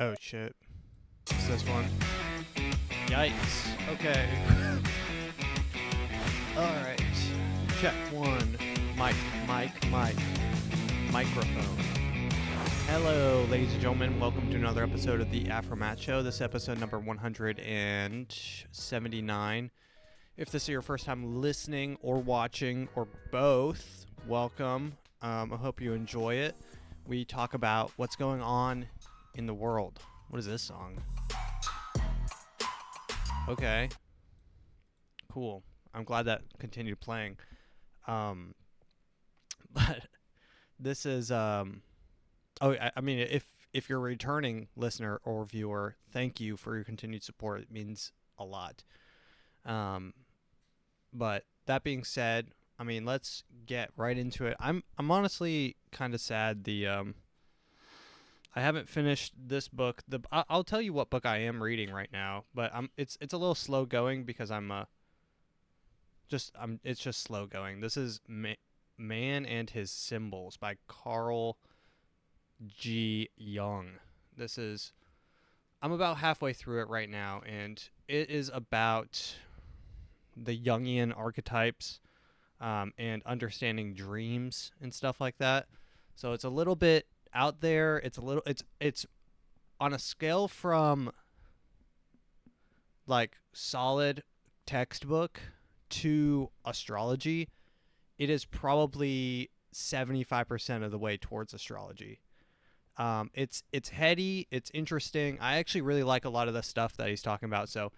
Oh shit. It's this one. Yikes. Okay. Alright. Check one. Mic. Microphone. Hello, ladies and gentlemen. Welcome to another episode of the AfroMattt Show. This is episode number 179. If this is your first time listening or watching or both, welcome. I hope you enjoy it. We talk about what's going on in the world. What is this song? Okay. Cool. I'm glad that continued playing. But this is I mean, if you're a returning listener or viewer, thank you for your continued support. It means a lot. But that being said, I mean, let's get right into it. I'm honestly kind of sad. I haven't finished this book. I'll tell you what book I am reading right now, but it's a little slow going because it's just slow going. This is Man and His Symbols by Carl G. Jung. I'm about halfway through it right now, and it is about the Jungian archetypes and understanding dreams and stuff like that. So it's a little bit out there. It's on a scale from like solid textbook to astrology. It is probably 75% of the way towards astrology. It's heady, it's interesting. I actually really like a lot of the stuff that he's talking about. So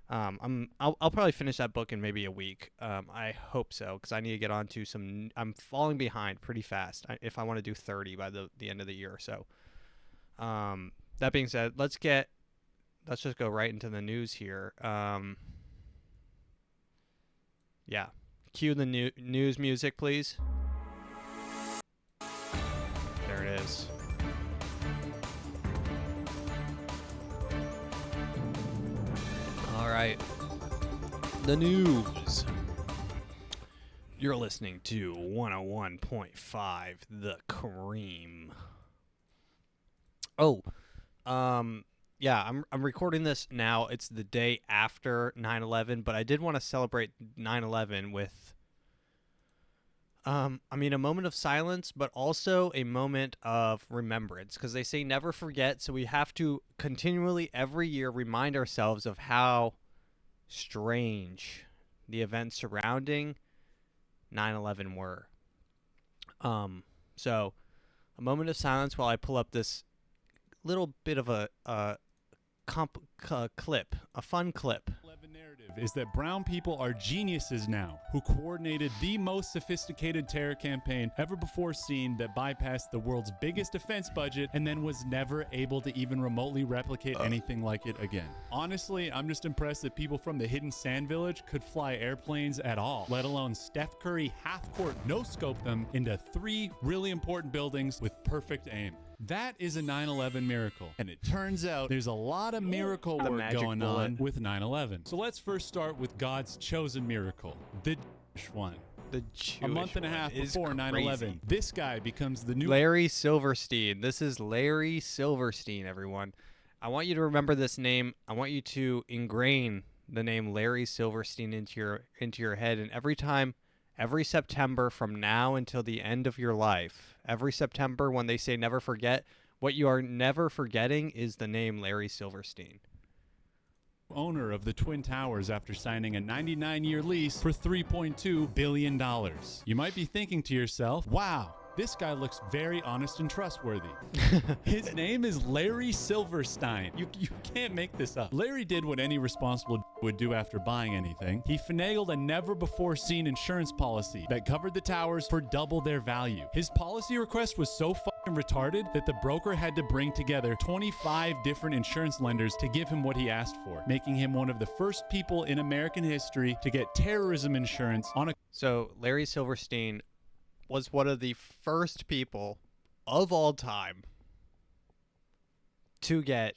I'll probably finish that book in maybe a week. I hope so, because I need to get on to some. I'm falling behind pretty fast if I want to do 30 by the end of the year or so. That being said, let's just go right into the news here. Yeah, cue the news music, please. There it is. All right. The news. You're listening to 101.5 The Cream. Oh, yeah, I'm recording this now. It's the day after 9/11, but I did want to celebrate 9/11 with a moment of silence, but also a moment of remembrance, because they say never forget, so we have to continually every year remind ourselves of how strange the events surrounding 9/11 were. So a moment of silence while I pull up this little bit of a clip, a fun clip. Narrative is that brown people are geniuses now, who coordinated the most sophisticated terror campaign ever before seen that bypassed the world's biggest defense budget and then was never able to even remotely replicate anything like it again. Honestly, I'm just impressed that people from the hidden sand village could fly airplanes at all, let alone Steph Curry half-court no-scope them into 3 really important buildings with perfect aim. That is a 9/11 miracle. And it turns out there's a lot of miracle work going on with 9/11. So let's first start with God's chosen miracle, the Jewish one. The Jewish A month and a half before 9/11, this guy becomes the new Larry Silverstein. This is Larry Silverstein, everyone. I want you to remember this name. I want you to ingrain the name Larry Silverstein into your head, and every September from now until the end of your life, every September when they say never forget, what you are never forgetting is the name Larry Silverstein. owner of the Twin Towers after signing a 99-year lease for $3.2 billion. You might be thinking to yourself, wow, this guy looks very honest and trustworthy. His name is Larry Silverstein. You can't make this up. Larry did what any responsible would do after buying anything. He finagled a never-before-seen insurance policy that covered the towers for double their value. His policy request was so fucking retarded that the broker had to bring together 25 different insurance lenders to give him what he asked for, making him one of the first people in American history to get terrorism insurance on a... So Larry Silverstein was one of the first people of all time to get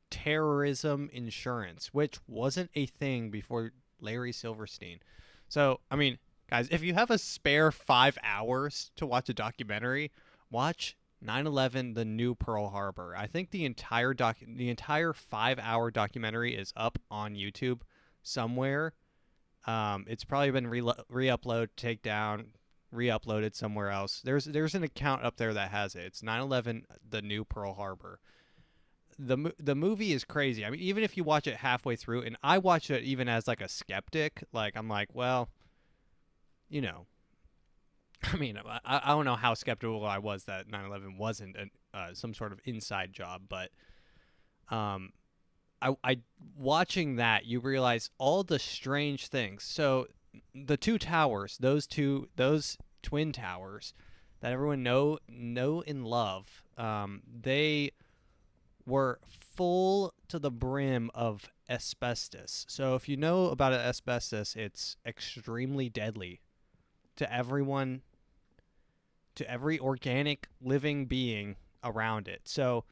terrorism insurance, which wasn't a thing before Larry Silverstein. So, I mean, guys, if you have a spare 5 hours to watch a documentary, watch 9/11, the new Pearl Harbor. I think the entire 5-hour documentary is up on YouTube somewhere. It's probably been re-uploaded, take down, re-uploaded somewhere else. There's an account up there that has it. It's 9/11, the new Pearl Harbor. The movie is crazy. I mean, even if you watch it halfway through, and I watched it even as like a skeptic, like I'm like, well, you know, I mean, I don't know how skeptical I was that 9/11 wasn't some sort of inside job, but I watching that, you realize all the strange things. So the two towers, those twin towers that everyone know and love, they were full to the brim of asbestos. So if you know about asbestos, it's extremely deadly to everyone, to every organic living being around it. So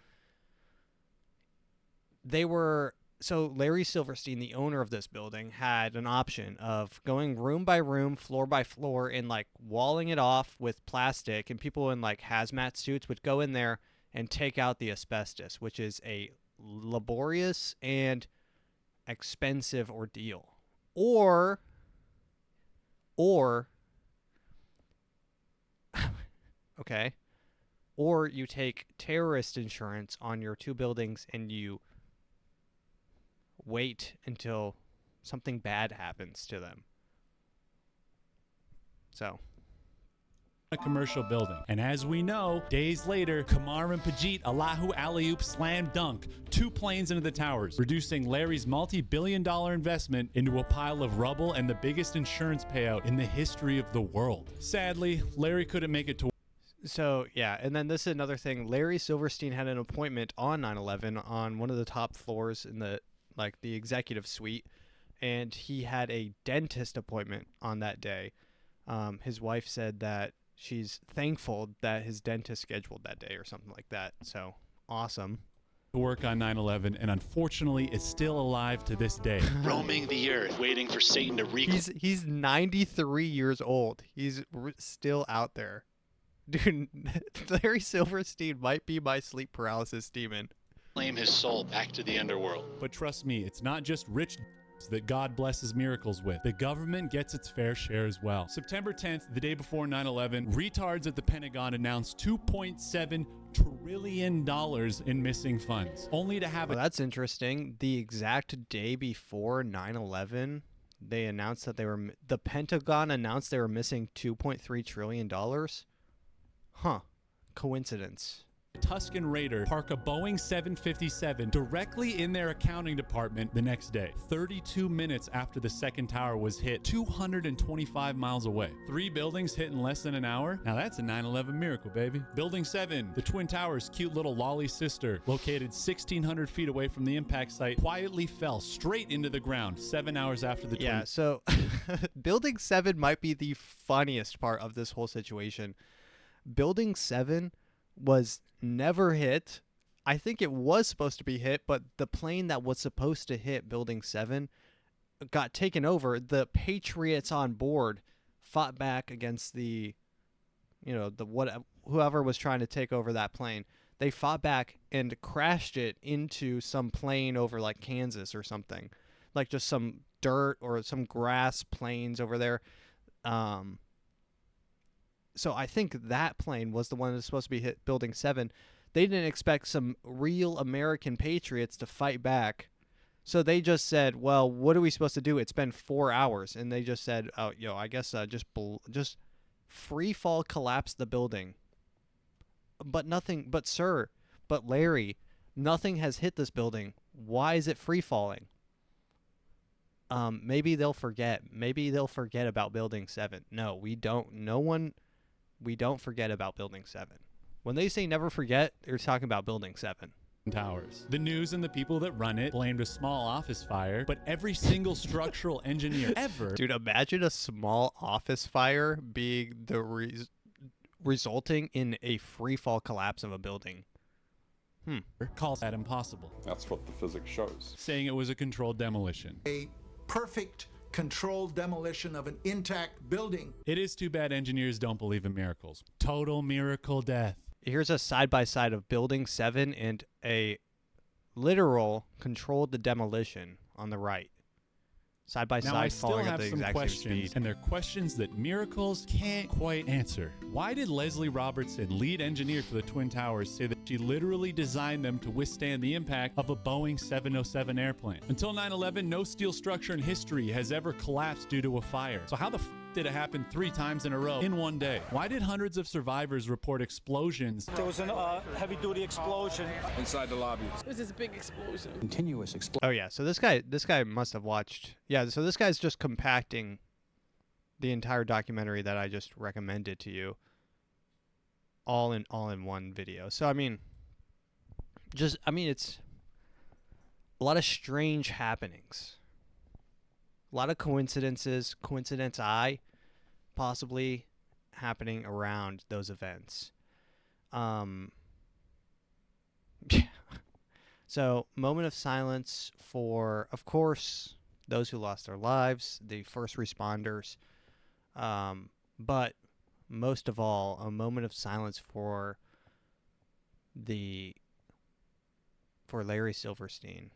Larry Silverstein, the owner of this building, had an option of going room by room, floor by floor, and like walling it off with plastic, and people in like hazmat suits would go in there and take out the asbestos, which is a laborious and expensive ordeal. Or okay, or you take terrorist insurance on your two buildings and you wait until something bad happens to them. So, a commercial building. And as we know, days later, Kamar and Pajit Allahu alley-oop slam dunk 2 planes into the towers, reducing Larry's multi-billion-dollar investment into a pile of rubble and the biggest insurance payout in the history of the world. Sadly, Larry couldn't make it to. So, yeah, and then this is another thing. Larry Silverstein had an appointment on 9/11 on one of the top floors in the executive suite, and he had a dentist appointment on that day. His wife said that she's thankful that his dentist scheduled that day or something like that. So awesome. To work on 9/11, and unfortunately is still alive to this day. Roaming the earth, waiting for Satan to He's 93 years old. He's still out there. Dude, Larry Silverstein might be my sleep paralysis demon. claim his soul back to the underworld. But trust me, it's not just rich that God blesses miracles with. The government gets its fair share as well. September 10th, the day before 9/11, retards at the Pentagon announced $2.7 trillion in missing funds, only to have that's interesting. The exact day before 9/11, they announced that the Pentagon announced they were missing $2.3 trillion. Huh. Coincidence. Tuscan Raider park a Boeing 757 directly in their accounting department the next day, 32 minutes after the second tower was hit, 225 miles away. 3 buildings hit in less than an hour? Now that's a 9/11 miracle, baby. Building 7, the Twin Towers' cute little lolly sister, located 1,600 feet away from the impact site, quietly fell straight into the ground 7 hours after the Yeah, so Building 7 might be the funniest part of this whole situation. Building 7 was never hit. I think it was supposed to be hit, but the plane that was supposed to hit Building 7 got taken over. The Patriots on board fought back against whoever was trying to take over that plane. They fought back and crashed it into some plane over like Kansas or something, like just some dirt or some grass plains over there. So I think that plane was the one that was supposed to be hit Building 7. They didn't expect some real American patriots to fight back. So they just said, well, what are we supposed to do? It's been 4 hours. And they just said, oh, I guess just free fall collapse the building. But Larry, nothing has hit this building. Why is it free falling? Maybe they'll forget. Maybe they'll forget about Building 7. No, we don't. We don't forget about Building 7. When they say never forget, they're talking about Building 7. Towers. The news and the people that run it blamed a small office fire, but every single structural engineer ever... Dude, imagine a small office fire being the resulting in a free fall collapse of a building. Calls that impossible. That's what the physics shows. Saying it was a controlled demolition. A perfect controlled demolition of an intact building. It is too bad engineers don't believe in miracles. Total miracle death. Here's a side by side of Building 7 and a literal controlled demolition on the right. Side by Now, I side, still falling at have the some exact same questions, speed. and they're questions that miracles can't quite answer. Why did Leslie Robertson, lead engineer for the Twin Towers, say that she literally designed them to withstand the impact of a Boeing 707 airplane? Until 9/11, no steel structure in history has ever collapsed due to a fire. So how the did it happen 3 times in a row in one day? Why did hundreds of survivors report explosions? There was a heavy-duty explosion Inside the lobby. It was this big explosion. continuous explosion. Oh yeah, so this guy must have watched. Yeah, so this guy's just compacting the entire documentary that I just recommended to you all in one video. So I mean it's a lot of strange happenings. A lot of coincidences, possibly happening around those events. Yeah. So, moment of silence for, of course, those who lost their lives, the first responders, but most of all, a moment of silence for Larry Silverstein.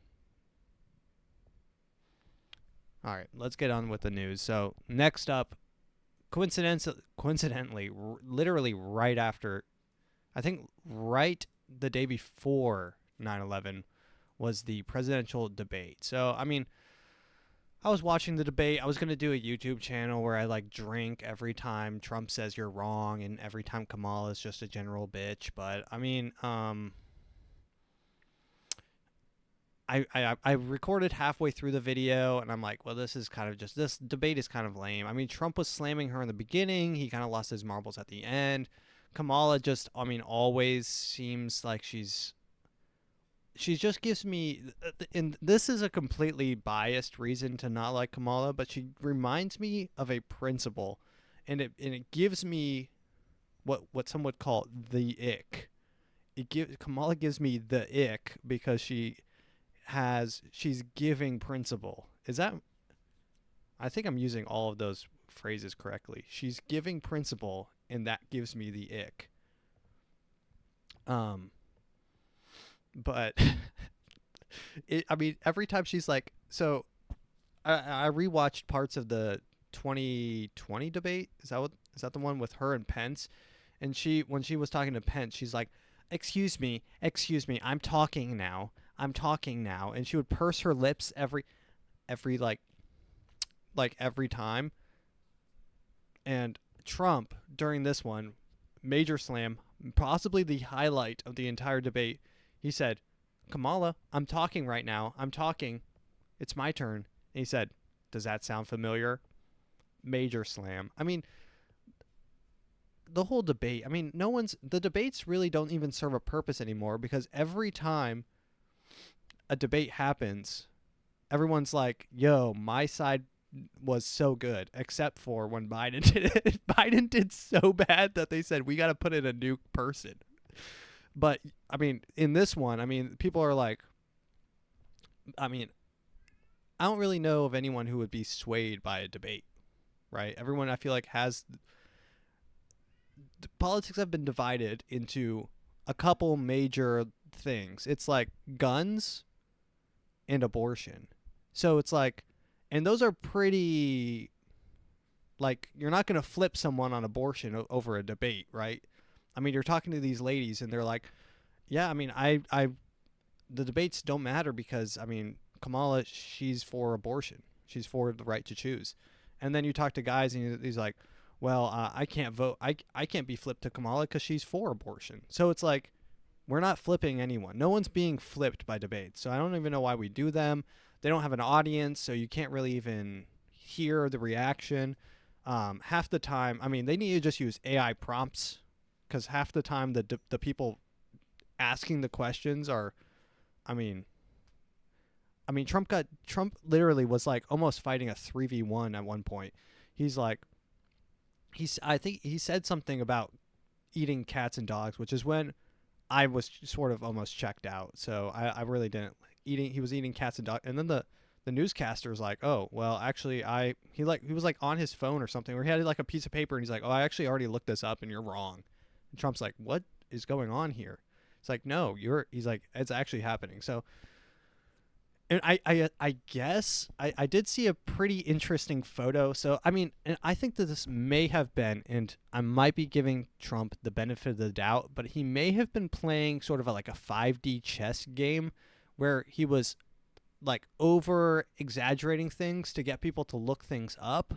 All right, let's get on with the news. So next up, coincidentally, literally right after, I think right the day before 9/11 was the presidential debate. So, I mean, I was watching the debate. I was going to do a YouTube channel where I like drink every time Trump says you're wrong and every time Kamala is just a general bitch. But I mean, I recorded halfway through the video and I'm like, well, this debate is kind of lame. I mean, Trump was slamming her in the beginning. He kind of lost his marbles at the end. Kamala just, I mean, always seems like she just gives me, and this is a completely biased reason to not like Kamala, but she reminds me of a principal, and it gives me what some would call the ick. Kamala gives me the ick because she's giving principle. I think I'm using all of those phrases correctly. She's giving principle, and that gives me the ick. But I mean, every time she's like, so I rewatched parts of the 2020 debate. Is that the one with her and Pence? And when she was talking to Pence, she's like, excuse me, I'm talking now. And she would purse her lips every every time. And Trump, during this one, major slam, possibly the highlight of the entire debate, he said, Kamala, I'm talking right now. I'm talking. It's my turn. And he said, does that sound familiar? Major slam. I mean, the whole debate, I mean, the debates really don't even serve a purpose anymore because every time a debate happens, everyone's like, yo, my side was so good, except for when Biden did it. Biden did so bad that they said, we got to put in a new person. But, I mean, in this one, I mean, people are like, I mean, I don't really know of anyone who would be swayed by a debate, right? Everyone, I feel like, politics have been divided into a couple major things. It's like guns and abortion. So it's like, and those are pretty, like, you're not going to flip someone on abortion over a debate, right? I mean, you're talking to these ladies and they're like, yeah, I mean, the debates don't matter because, I mean, Kamala, she's for abortion. She's for the right to choose. And then you talk to guys and he's like, well, I can't vote. I can't be flipped to Kamala because she's for abortion. So it's like, we're not flipping anyone. No one's being flipped by debates. So I don't even know why we do them. They don't have an audience, so you can't really even hear the reaction. Half the time, I mean, they need to just use AI prompts because half the time the people asking the questions are, I mean, Trump literally was like almost fighting a 3v1 at one point. He's like, I think he said something about eating cats and dogs, which is when I was sort of almost checked out. So I really didn't he was eating cats and dogs. And then the newscaster was like, oh, well, actually he was like on his phone or something where he had like a piece of paper and he's like, oh, I actually already looked this up and you're wrong. And Trump's like, what? is going on here? It's like, no, he's like, it's actually happening. So, and I guess I did see a pretty interesting photo. So, I mean, and I think that this may have been, and I might be giving Trump the benefit of the doubt, but he may have been playing sort of like a 5D chess game where he was like over exaggerating things to get people to look things up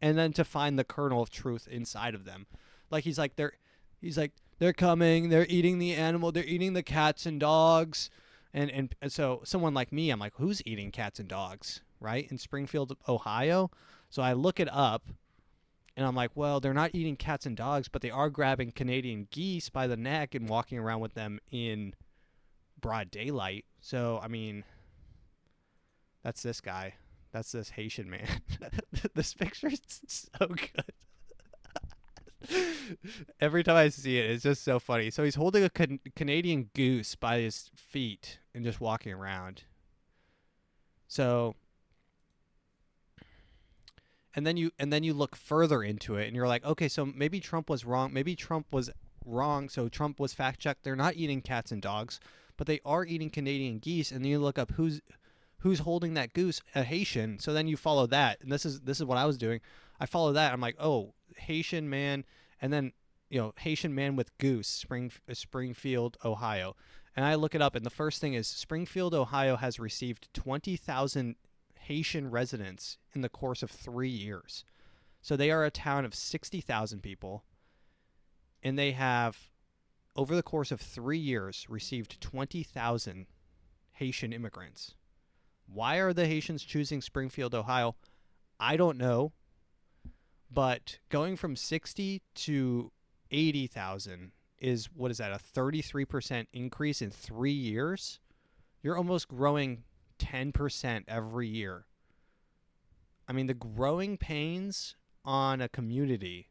and then to find the kernel of truth inside of them. Like he's like, they're coming, they're eating the animal, they're eating the cats and dogs. And so someone like me, I'm like, who's eating cats and dogs, right? In Springfield, Ohio. So I look it up, and I'm like, well, they're not eating cats and dogs, but they are grabbing Canadian geese by the neck and walking around with them in broad daylight. So, I mean, that's this guy. That's this Haitian man. This picture is so good. Every time I see it, it's just so funny. So he's holding a Canadian goose by his feet and just walking around. So, and then you look further into it, and you're like, okay, so maybe Trump was wrong. Maybe Trump was wrong. So Trump was fact checked. They're not eating cats and dogs, but they are eating Canadian geese. And then you look up who's holding that goose, a Haitian. So then you follow that, and this is what I was doing. I follow that. I'm like, oh, Haitian man, and then Haitian man with goose, Springfield, Ohio, and I look it up, and the first thing is Springfield, Ohio has received 20,000 Haitian residents in the course of 3 years. So they are a town of 60,000 people, and they have, over the course of 3 years, received 20,000 Haitian immigrants. Why are the Haitians choosing Springfield, Ohio? I don't know. But going from 60 to 80,000 is, what is that, a 33% increase in 3 years? You're almost growing 10% every year. I mean, the growing pains on a community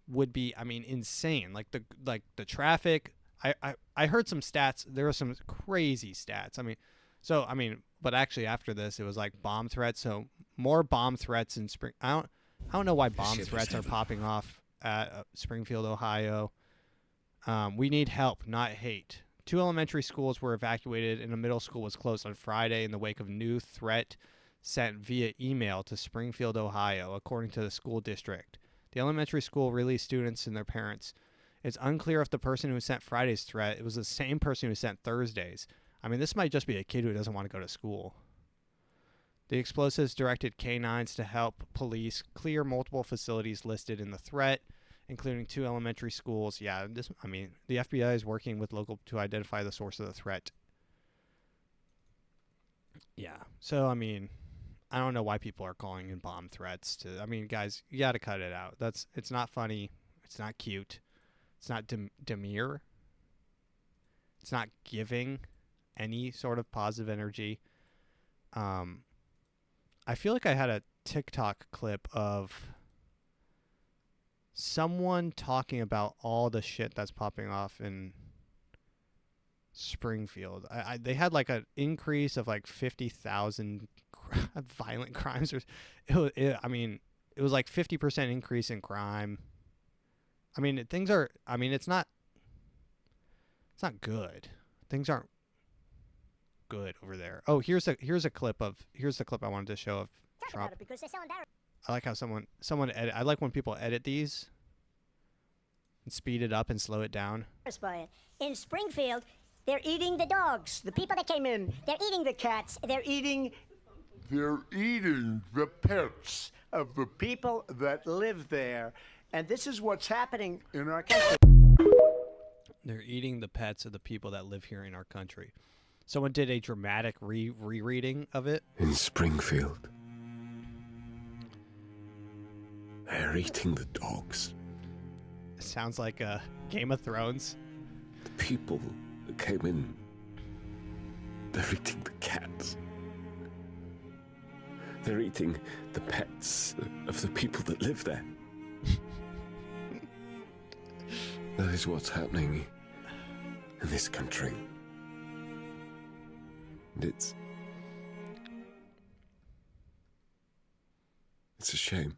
would be, I mean, insane. Like the traffic. I heard some stats. There are some crazy stats. I mean, but actually after this, it was like bomb threats. So more bomb threats in spring. I don't know why bomb threats are popping off at Springfield, Ohio. We need help, not hate. 2 elementary schools were evacuated, and a middle school was closed on Friday in the wake of new threat sent via email to Springfield, Ohio, according to the school district. The elementary school released students and their parents. It's unclear if the person who sent Friday's threat, it was the same person who sent Thursday's. I mean, this might just be a kid who doesn't want to go to school. The explosives directed canines to help police clear multiple facilities listed in the threat, including 2 elementary schools. Yeah, the FBI is working with local to identify the source of the threat. Yeah, so, I mean, I don't know why people are calling in bomb threats to, I mean, guys, you got to cut it out. It's not funny. It's not cute. It's not demure. It's not giving any sort of positive energy. I feel like I had a TikTok clip of someone talking about all the shit that's popping off in Springfield. They had like an increase of like 50,000 violent crimes. It was like 50% increase in crime. I mean, it's not good. Things aren't good over there. Oh, here's the clip I wanted to show of Trump. Because they're so embarrassed. I like how someone edit. I like when people edit these and speed it up and slow it down. By it. In Springfield, they're eating the dogs. The people that came in, they're eating the cats. They're eating the pets of the people that live there. And this is what's happening in our country. They're eating the pets of the people that live here in our country. Someone did a dramatic rereading of it. In Springfield, they're eating the dogs. It sounds like Game of Thrones. The people that came in, they're eating the cats. They're eating the pets of the people that live there. That is what's happening in this country. And it's a shame.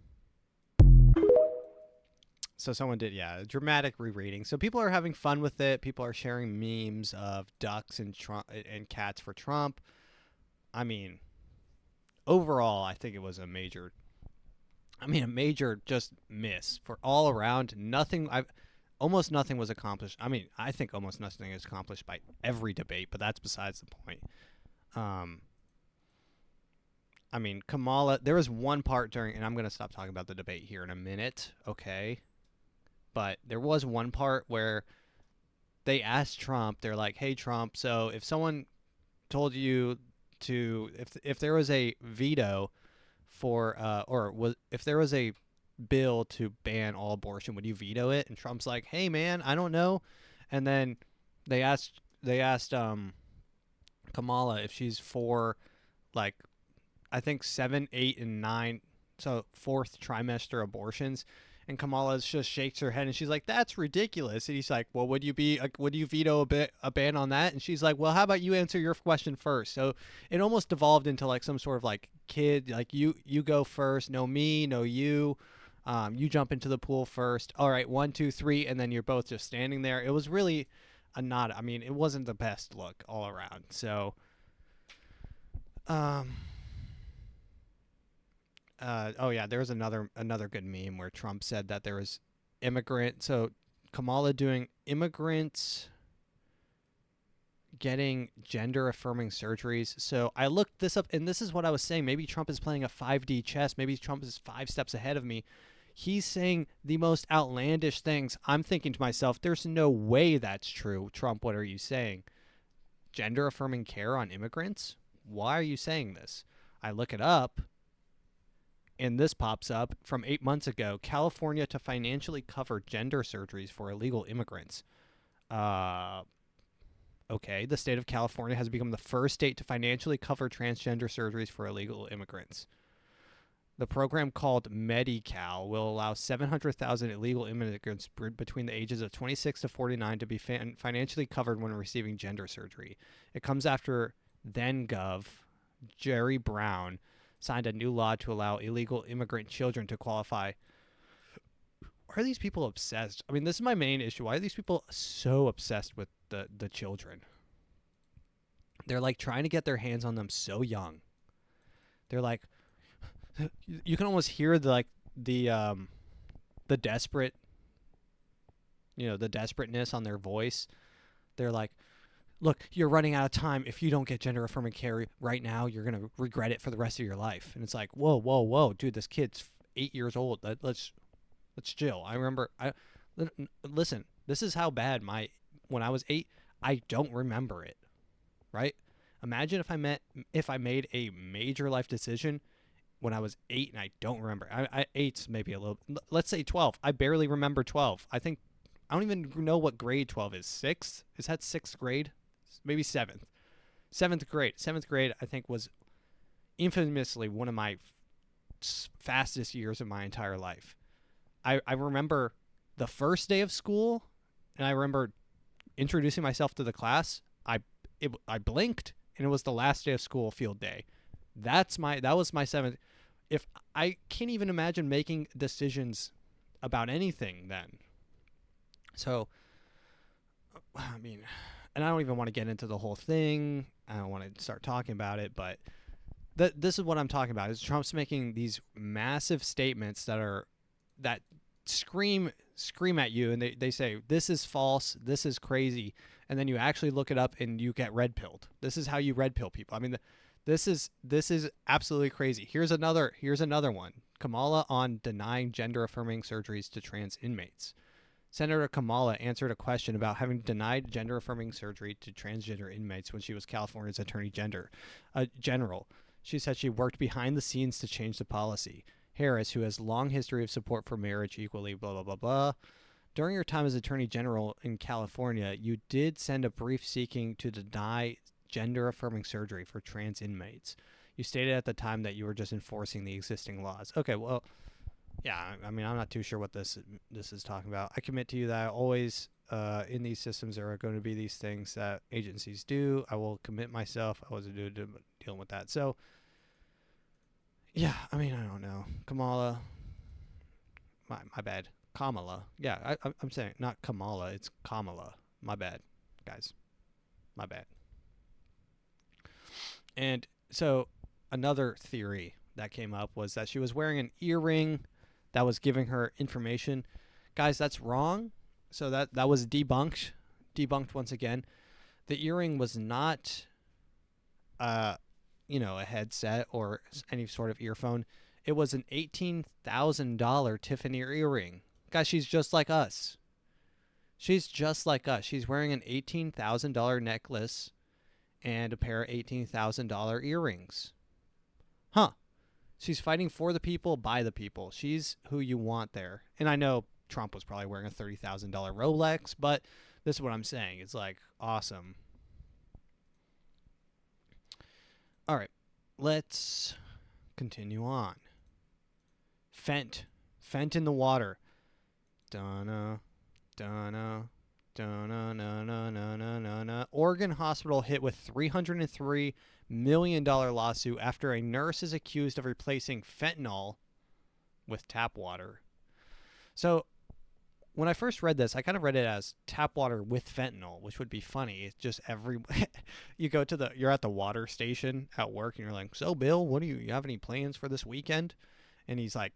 So someone did, a dramatic rereading. So people are having fun with it. People are sharing memes of ducks and cats for Trump. I mean, overall, I think it was a major just miss for all around. Almost nothing was accomplished. I mean, I think almost nothing is accomplished by every debate, but that's besides the point. I mean, Kamala, there was one part during, and I'm going to stop talking about the debate here in a minute, okay? But there was one part where they asked Trump, they're like, hey, Trump, so if someone told you to, if there was a veto for, if there was a bill to ban all abortion, would you veto it? And Trump's like, hey, man, I don't know. And then they asked Kamala if she's for, like, I think 7, 8, and 9, so fourth trimester abortions, and Kamala just shakes her head and she's like, "That's ridiculous." And he's like, "Well, would you veto a ban on that?" And she's like, "Well, how about you answer your question first?" So it almost devolved into like some sort of like kid, like you go first, no me, no you, you jump into the pool first. All right, 1, 2, 3, and then you're both just standing there. It was really it wasn't the best look all around. So, there was another good meme where Trump said that there was so Kamala doing immigrants getting gender affirming surgeries. So I looked this up, and this is what I was saying. Maybe Trump is playing a 5D chess. Maybe Trump is 5 steps ahead of me. He's saying the most outlandish things. I'm thinking to myself, there's no way that's true. Trump, what are you saying? Gender affirming care on immigrants? Why are you saying this? I look it up, and this pops up from 8 months ago. California to financially cover gender surgeries for illegal immigrants. Okay, the state of California has become the first state to financially cover transgender surgeries for illegal immigrants. The program, called Medi-Cal, will allow 700,000 illegal immigrants between the ages of 26 to 49 to be financially covered when receiving gender surgery. It comes after then-Gov Jerry Brown signed a new law to allow illegal immigrant children to qualify. Why are these people obsessed? I mean, this is my main issue. Why are these people so obsessed with the children? They're like trying to get their hands on them so young. They're like, you can almost hear the desperate, the desperateness on their voice. They're like, look, you're running out of time. If you don't get gender affirming care right now, you're going to regret it for the rest of your life. And it's like, whoa, dude, this kid's 8 years old. Let's chill. I remember, listen, this is how bad when I was 8, I don't remember it, right? Imagine if I made a major life decision when I was 8 and I don't remember. 8's maybe a little, let's say 12. I barely remember 12. I don't even know what grade 12 is. 6th? Is that 6th grade? Maybe 7th. 7th grade. 7th grade, I think, was infamously one of my fastest years of my entire life. I remember the first day of school, and I remember introducing myself to the class. I blinked, and it was the last day of school, field day. That was my 7th. If I can't even imagine making decisions about anything then. So, I mean, and I don't even want to get into the whole thing. I don't want to start talking about it, but this is what I'm talking about. Is Trump's making these massive statements that scream at you, and they say, this is false, this is crazy, and then you actually look it up and you get red pilled. This is how you red pill people. I mean, this is absolutely crazy. Here's another one. Kamala on denying gender affirming surgeries to trans inmates. Senator Kamala answered a question about having denied gender affirming surgery to transgender inmates when she was California's Attorney General. She said she worked behind the scenes to change the policy. Harris, who has long history of support for marriage equally, blah, blah, blah, blah. During your time as Attorney General in California, you did send a brief seeking to deny gender-affirming surgery for trans inmates. You stated at the time that you were just enforcing the existing laws. Okay, well, yeah, I mean, I'm not too sure what this is talking about. I commit to you that I always, in these systems, there are going to be these things that agencies do. I will commit myself. I wasn't dealing with that. So, yeah, I mean, I don't know. Kamala, my bad. Kamala. Yeah, I'm saying not Kamala. It's Kamala. My bad, guys. My bad. And so another theory that came up was that she was wearing an earring that was giving her information. Guys, that's wrong. So that was debunked once again. The earring was not a headset or any sort of earphone. It was an $18,000 Tiffany earring. Guys, she's just like us. She's just like us. She's wearing an $18,000 necklace and a pair of $18,000 earrings. Huh. She's fighting for the people, by the people. She's who you want there. And I know Trump was probably wearing a $30,000 Rolex, but this is what I'm saying. It's like awesome. All right. Let's continue on. Fent in the water. Donna. Oregon hospital hit with $303 million lawsuit after a nurse is accused of replacing fentanyl with tap water. So when I first read this, I kind of read it as tap water with fentanyl, which would be funny. It's just you're at the water station at work and you're like, so Bill, you have any plans for this weekend? And he's like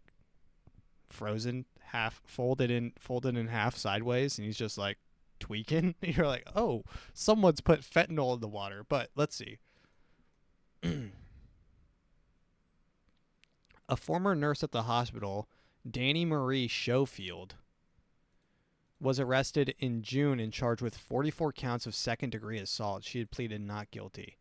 frozen, half folded in half sideways, and he's just like tweaking. And you're like, oh, someone's put fentanyl in the water. But let's see. A former nurse at the hospital, Danny Marie Schofield, was arrested in June and charged with 44 counts of second-degree assault. She had pleaded not guilty.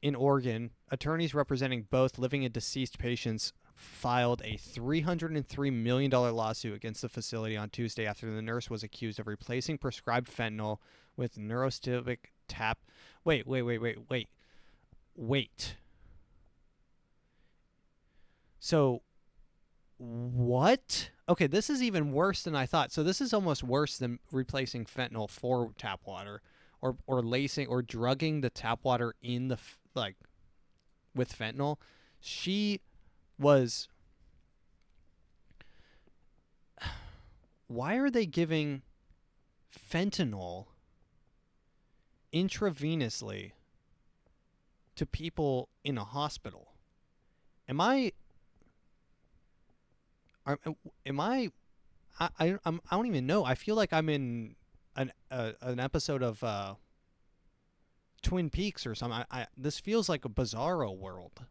In Oregon, attorneys representing both living and deceased patients filed a $303 million lawsuit against the facility on Tuesday after the nurse was accused of replacing prescribed fentanyl with neurostimulant tap. Wait. So, what? Okay, this is even worse than I thought. So this is almost worse than replacing fentanyl for tap water, or lacing or drugging the tap water in the with fentanyl. She was. Why are they giving fentanyl intravenously to people in a hospital? I don't even know. I feel like I'm in an episode of Twin Peaks or something. This feels like a bizarro world.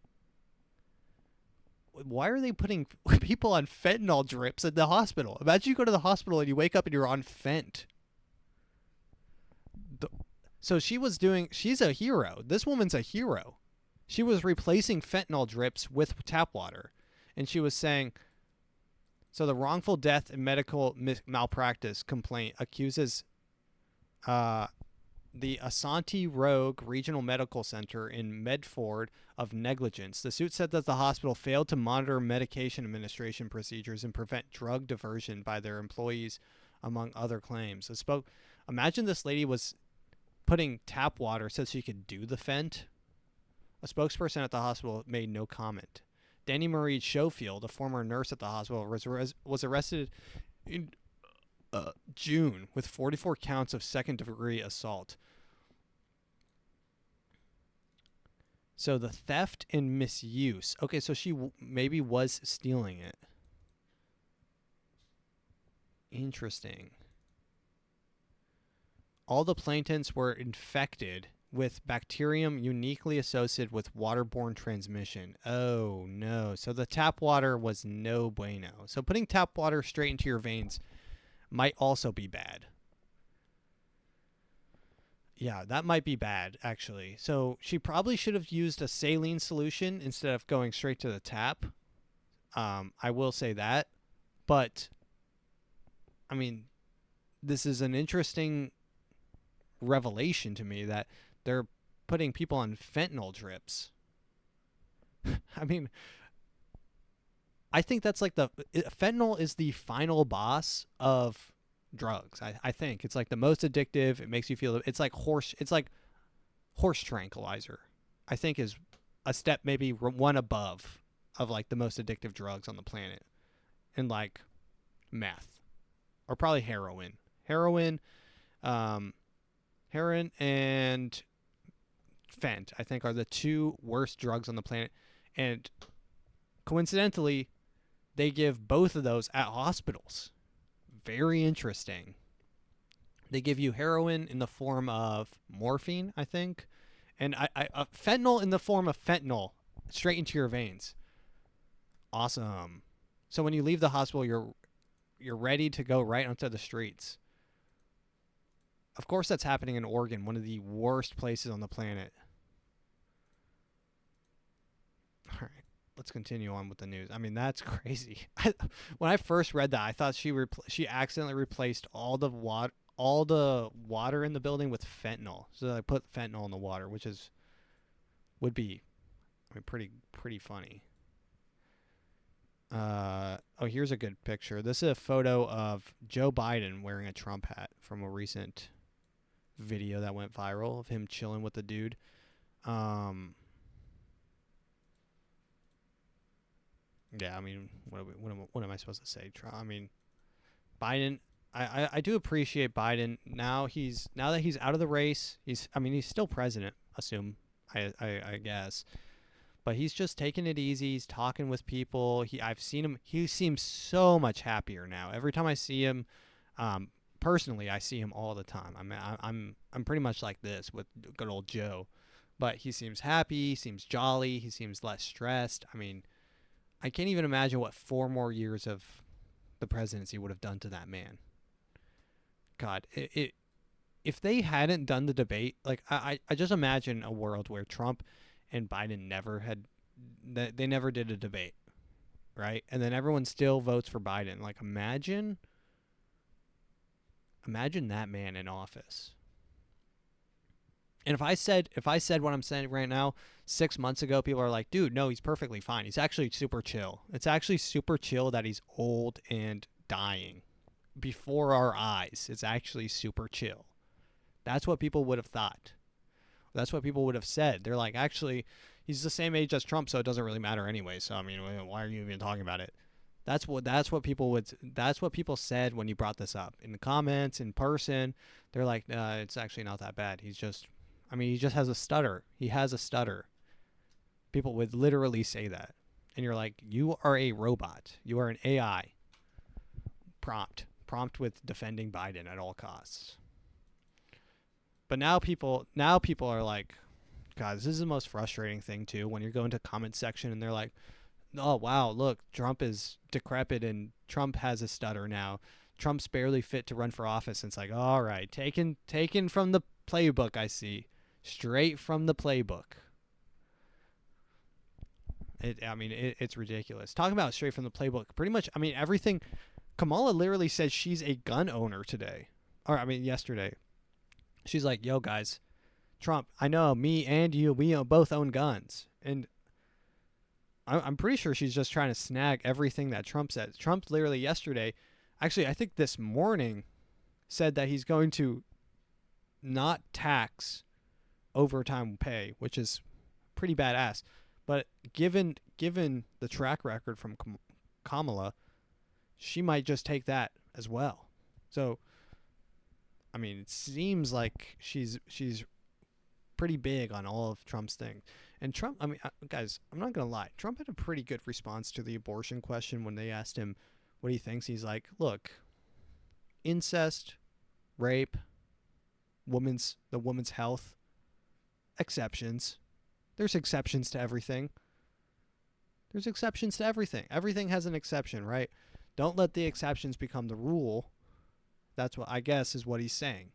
Why are they putting people on fentanyl drips at the hospital? Imagine you go to the hospital and you wake up and you're on fent. So she's a hero. This woman's a hero. She was replacing fentanyl drips with tap water. And she was saying, so the wrongful death and medical malpractice complaint accuses the Asante Rogue Regional Medical Center in Medford of negligence. The suit said that the hospital failed to monitor medication administration procedures and prevent drug diversion by their employees, among other claims. Imagine this lady was putting tap water so she could do the fent. A spokesperson at the hospital made no comment. Danny Marie Schofield, a former nurse at the hospital, was arrested in June with 44 counts of second-degree assault. So the theft and misuse. Okay, so she maybe was stealing it. Interesting. All the plaintiffs were infected with bacterium uniquely associated with waterborne transmission. Oh, no. So the tap water was no bueno. So putting tap water straight into your veins might also be bad. Yeah, that might be bad, actually. So she probably should have used a saline solution instead of going straight to the tap. I will say that. But, I mean, this is an interesting revelation to me that they're putting people on fentanyl drips. I mean, I think that's like fentanyl is the final boss of drugs. I think it's like the most addictive. It makes you feel, it's like horse tranquilizer, I think, is a step maybe one above of like the most addictive drugs on the planet, and like meth. or probably heroin, heroin and fent, I think, are the two worst drugs on the planet. And coincidentally, they give both of those at hospitals. Very interesting. They give you heroin in the form of morphine, I think, and fentanyl in the form of fentanyl straight into your veins. Awesome. So when you leave the hospital, you're ready to go right onto the streets. Of course, that's happening in Oregon, one of the worst places on the planet. All right, let's continue on with the news. I mean, that's crazy. When I first read that, I thought she accidentally replaced all the water in the building with fentanyl. So I put fentanyl in the water, which would be, I mean, pretty funny. Oh, here's a good picture. This is a photo of Joe Biden wearing a Trump hat from a recent video that went viral of him chilling with the dude. Yeah, I mean, what am I supposed to say? I mean, Biden. I do appreciate Biden. Now that he's out of the race, he's still president. I guess, but he's just taking it easy. He's talking with people. I've seen him. He seems so much happier now. Every time I see him, personally, I see him all the time. I'm pretty much like this with good old Joe, but he seems happy. He seems jolly. He seems less stressed. I mean, I can't even imagine what 4 more years of the presidency would have done to that man. God, if they hadn't done the debate, like I just imagine a world where Trump and Biden they never did a debate, right? And then everyone still votes for Biden. Like imagine that man in office. And if I said what I'm saying right now 6 months ago, people are like, dude, no, he's perfectly fine. He's actually super chill. It's actually super chill that he's old and dying before our eyes. It's actually super chill. That's what people would have thought. That's what people would have said. They're like, actually, he's the same age as Trump, so it doesn't really matter anyway. So I mean, why are you even talking about it? That's what people said when you brought this up in the comments, in person. They're like, it's actually not that bad. He just has a stutter. He has a stutter. People would literally say that. And you're like, you are a robot. You are an AI. Prompt with defending Biden at all costs. But now people are like, God, this is the most frustrating thing too, when you're going to comment section and they're like, oh wow, look, Trump is decrepit and Trump has a stutter now. Trump's barely fit to run for office. And it's like, all right, taken from the playbook, I see. Straight from the playbook. It's ridiculous. Talking about straight from the playbook, pretty much, everything. Kamala literally said she's a gun owner today. Yesterday. She's like, yo, guys, Trump, I know me and you, we both own guns. And I'm pretty sure she's just trying to snag everything that Trump says. Trump literally yesterday, actually, I think this morning, said that he's going to not tax overtime pay, which is pretty badass. But given the track record from Kamala, she might just take that as well. So, it seems like she's pretty big on all of Trump's things. And Trump, guys, I'm not going to lie. Trump had a pretty good response to the abortion question when they asked him what he thinks. He's like, look, incest, rape, the woman's health, exceptions. There's exceptions to everything. Everything has an exception, right? Don't let the exceptions become the rule. That's what I guess is what he's saying.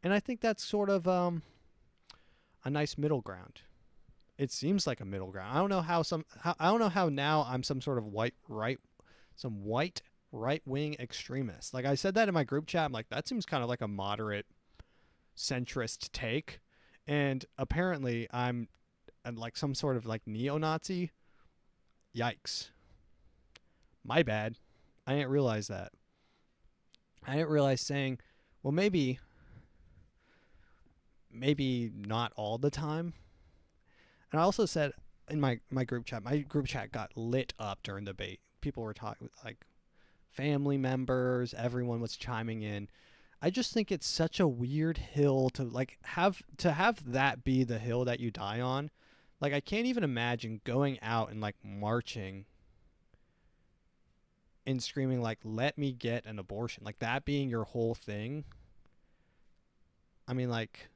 And I think that's sort of a nice middle ground. It seems like a middle ground. I don't know how now I'm some sort of white right-wing extremist. Like I said that in my group chat. I'm like, that seems kind of like a moderate centrist take. And apparently I'm like some sort of like neo-Nazi. Yikes. My bad. I didn't realize that. I didn't realize saying, well, maybe not all the time. And I also said in my group chat got lit up during the debate. People were talking like family members, everyone was chiming in. I just think it's such a weird hill to like have that be the hill that you die on. Like, I can't even imagine going out and like marching and screaming like, let me get an abortion, like that being your whole thing. I mean, like,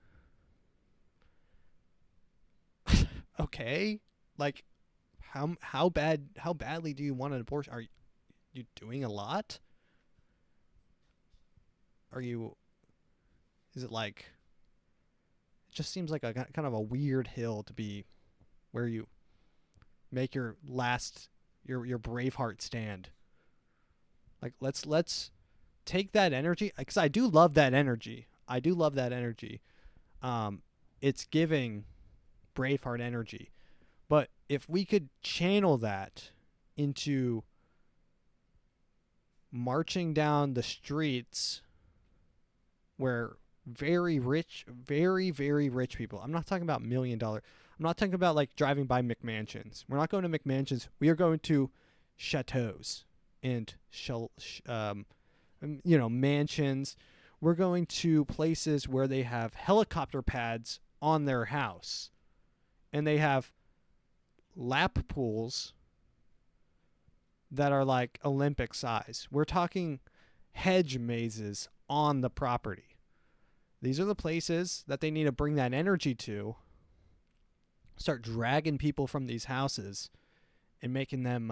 okay, like how badly do you want an abortion? Are you doing a lot? Is it like, it just seems like a kind of a weird hill to be where you make your last, your Braveheart stand. Like, let's take that energy, because I do love that energy. It's giving Braveheart energy. But if we could channel that into marching down the streets where very rich, very, very rich people, I'm not talking about $1 million, I'm not talking about like driving by McMansions. We're not going to McMansions. We are going to chateaus and mansions. We're going to places where they have helicopter pads on their house, and they have lap pools that are like Olympic size. We're talking hedge mazes on the property. These are the places that they need to bring that energy to. Start dragging people from these houses and making them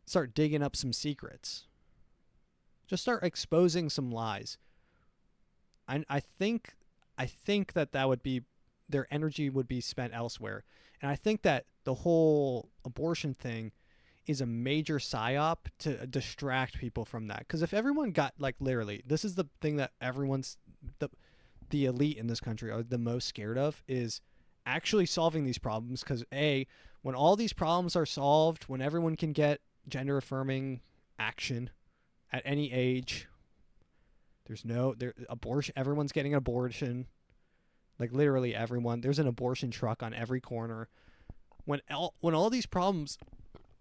start digging up some secrets. Just start exposing some lies. I think that would be, their energy would be spent elsewhere. And I think that the whole abortion thing is a major psyop to distract people from that. Because if everyone got, like, literally, this is the thing that everyone's, the elite in this country are the most scared of, is actually solving these problems. Because when all these problems are solved, when everyone can get gender affirming action at any age, abortion, everyone's getting an abortion. Like, literally everyone. There's an abortion truck on every corner. When all these problems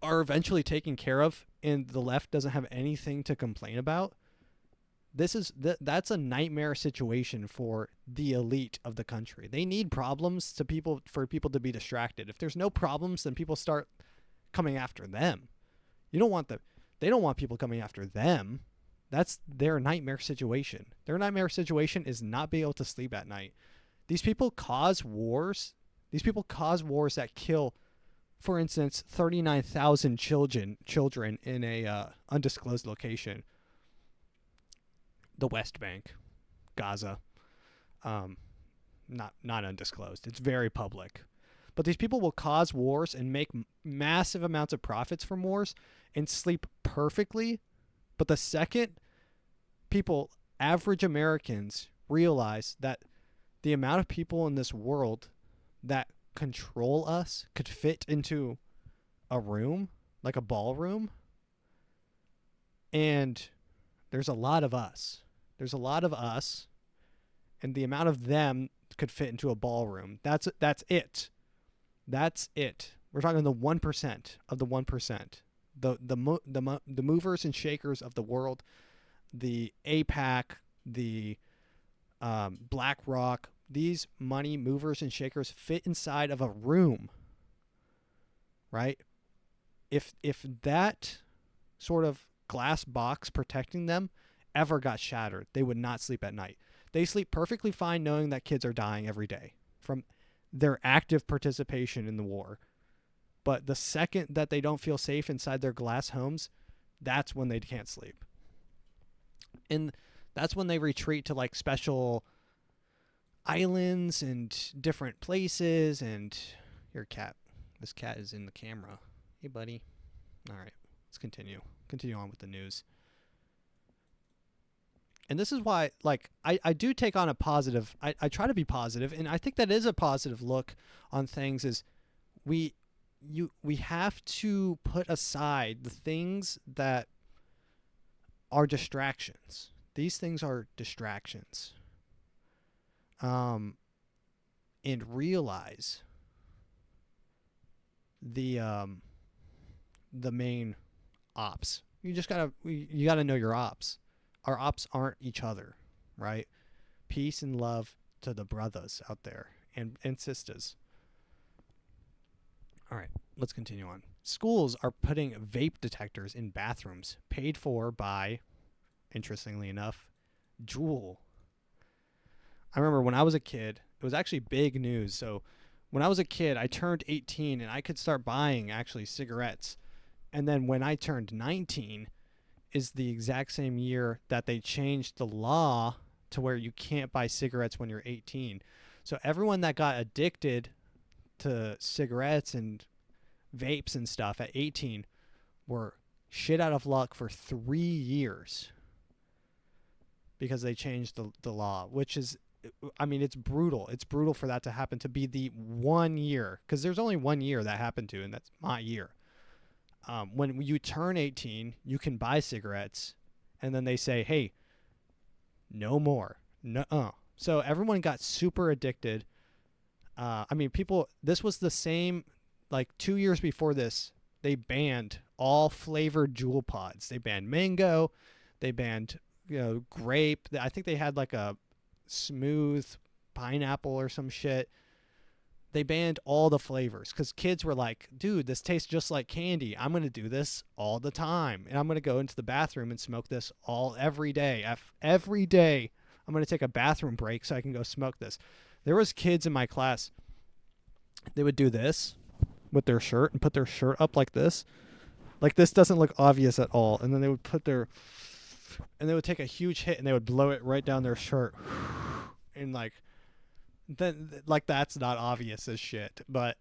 are eventually taken care of and the left doesn't have anything to complain about, that's a nightmare situation for the elite of the country. They need problems for people to be distracted. If there's no problems, then people start coming after them. They don't want people coming after them. That's their nightmare situation. Their nightmare situation is not being able to sleep at night. These people cause wars. These people cause wars that kill, for instance, 39,000 children in a undisclosed location. The West Bank, Gaza. Not undisclosed. It's very public. But these people will cause wars and make massive amounts of profits from wars and sleep perfectly. But the second average Americans, realize that the amount of people in this world that control us could fit into a room, like a ballroom, and there's a lot of us. And the amount of them could fit into a ballroom. That's it. We're talking the 1% of the 1%. The movers and shakers of the world, the APAC, the BlackRock, these money movers and shakers fit inside of a room, right? If that sort of glass box protecting them ever got shattered, they would not sleep at night. They sleep perfectly fine knowing that kids are dying every day from their active participation in the war. But the second that they don't feel safe inside their glass homes, that's when they can't sleep. And that's when they retreat to like special islands and different places. And your cat, this cat is in the camera. Hey, buddy. All right, let's continue on with the news. And this is why, like, I do take on a positive, I try to be positive, and I think that is a positive look on things, is we have to put aside the things that are distractions. These things are distractions. And realize the main ops you gotta know your ops. Our ops aren't each other, right? Peace and love to the brothers out there and sisters. All right, let's continue on. Schools are putting vape detectors in bathrooms, paid for by, interestingly enough, Juul. I remember when I was a kid, it was actually big news. So when I was a kid, I turned 18 and I could start buying actually cigarettes. And then when I turned 19 is the exact same year that they changed the law to where you can't buy cigarettes when you're 18. So everyone that got addicted to cigarettes and vapes and stuff at 18 were shit out of luck for 3 years because they changed the law, which is, I mean, it's brutal. It's brutal for that to happen, to be the 1 year, because there's only 1 year that happened to, and that's my year. When you turn 18, you can buy cigarettes, and then they say, hey, no more. So everyone got super addicted. I mean, this was the same, like 2 years before this, they banned all flavored Juul pods. They banned mango. They banned, grape. I think they had like a smooth pineapple or some shit. They banned all the flavors because kids were like, dude, this tastes just like candy. I'm going to do this all the time. And I'm going to go into the bathroom and smoke this every day. Every day I'm going to take a bathroom break so I can go smoke this. There was kids in my class, they would do this with their shirt and put their shirt up like this. Like, this doesn't look obvious at all. And then they would and they would take a huge hit and they would blow it right down their shirt. And then that's not obvious as shit. But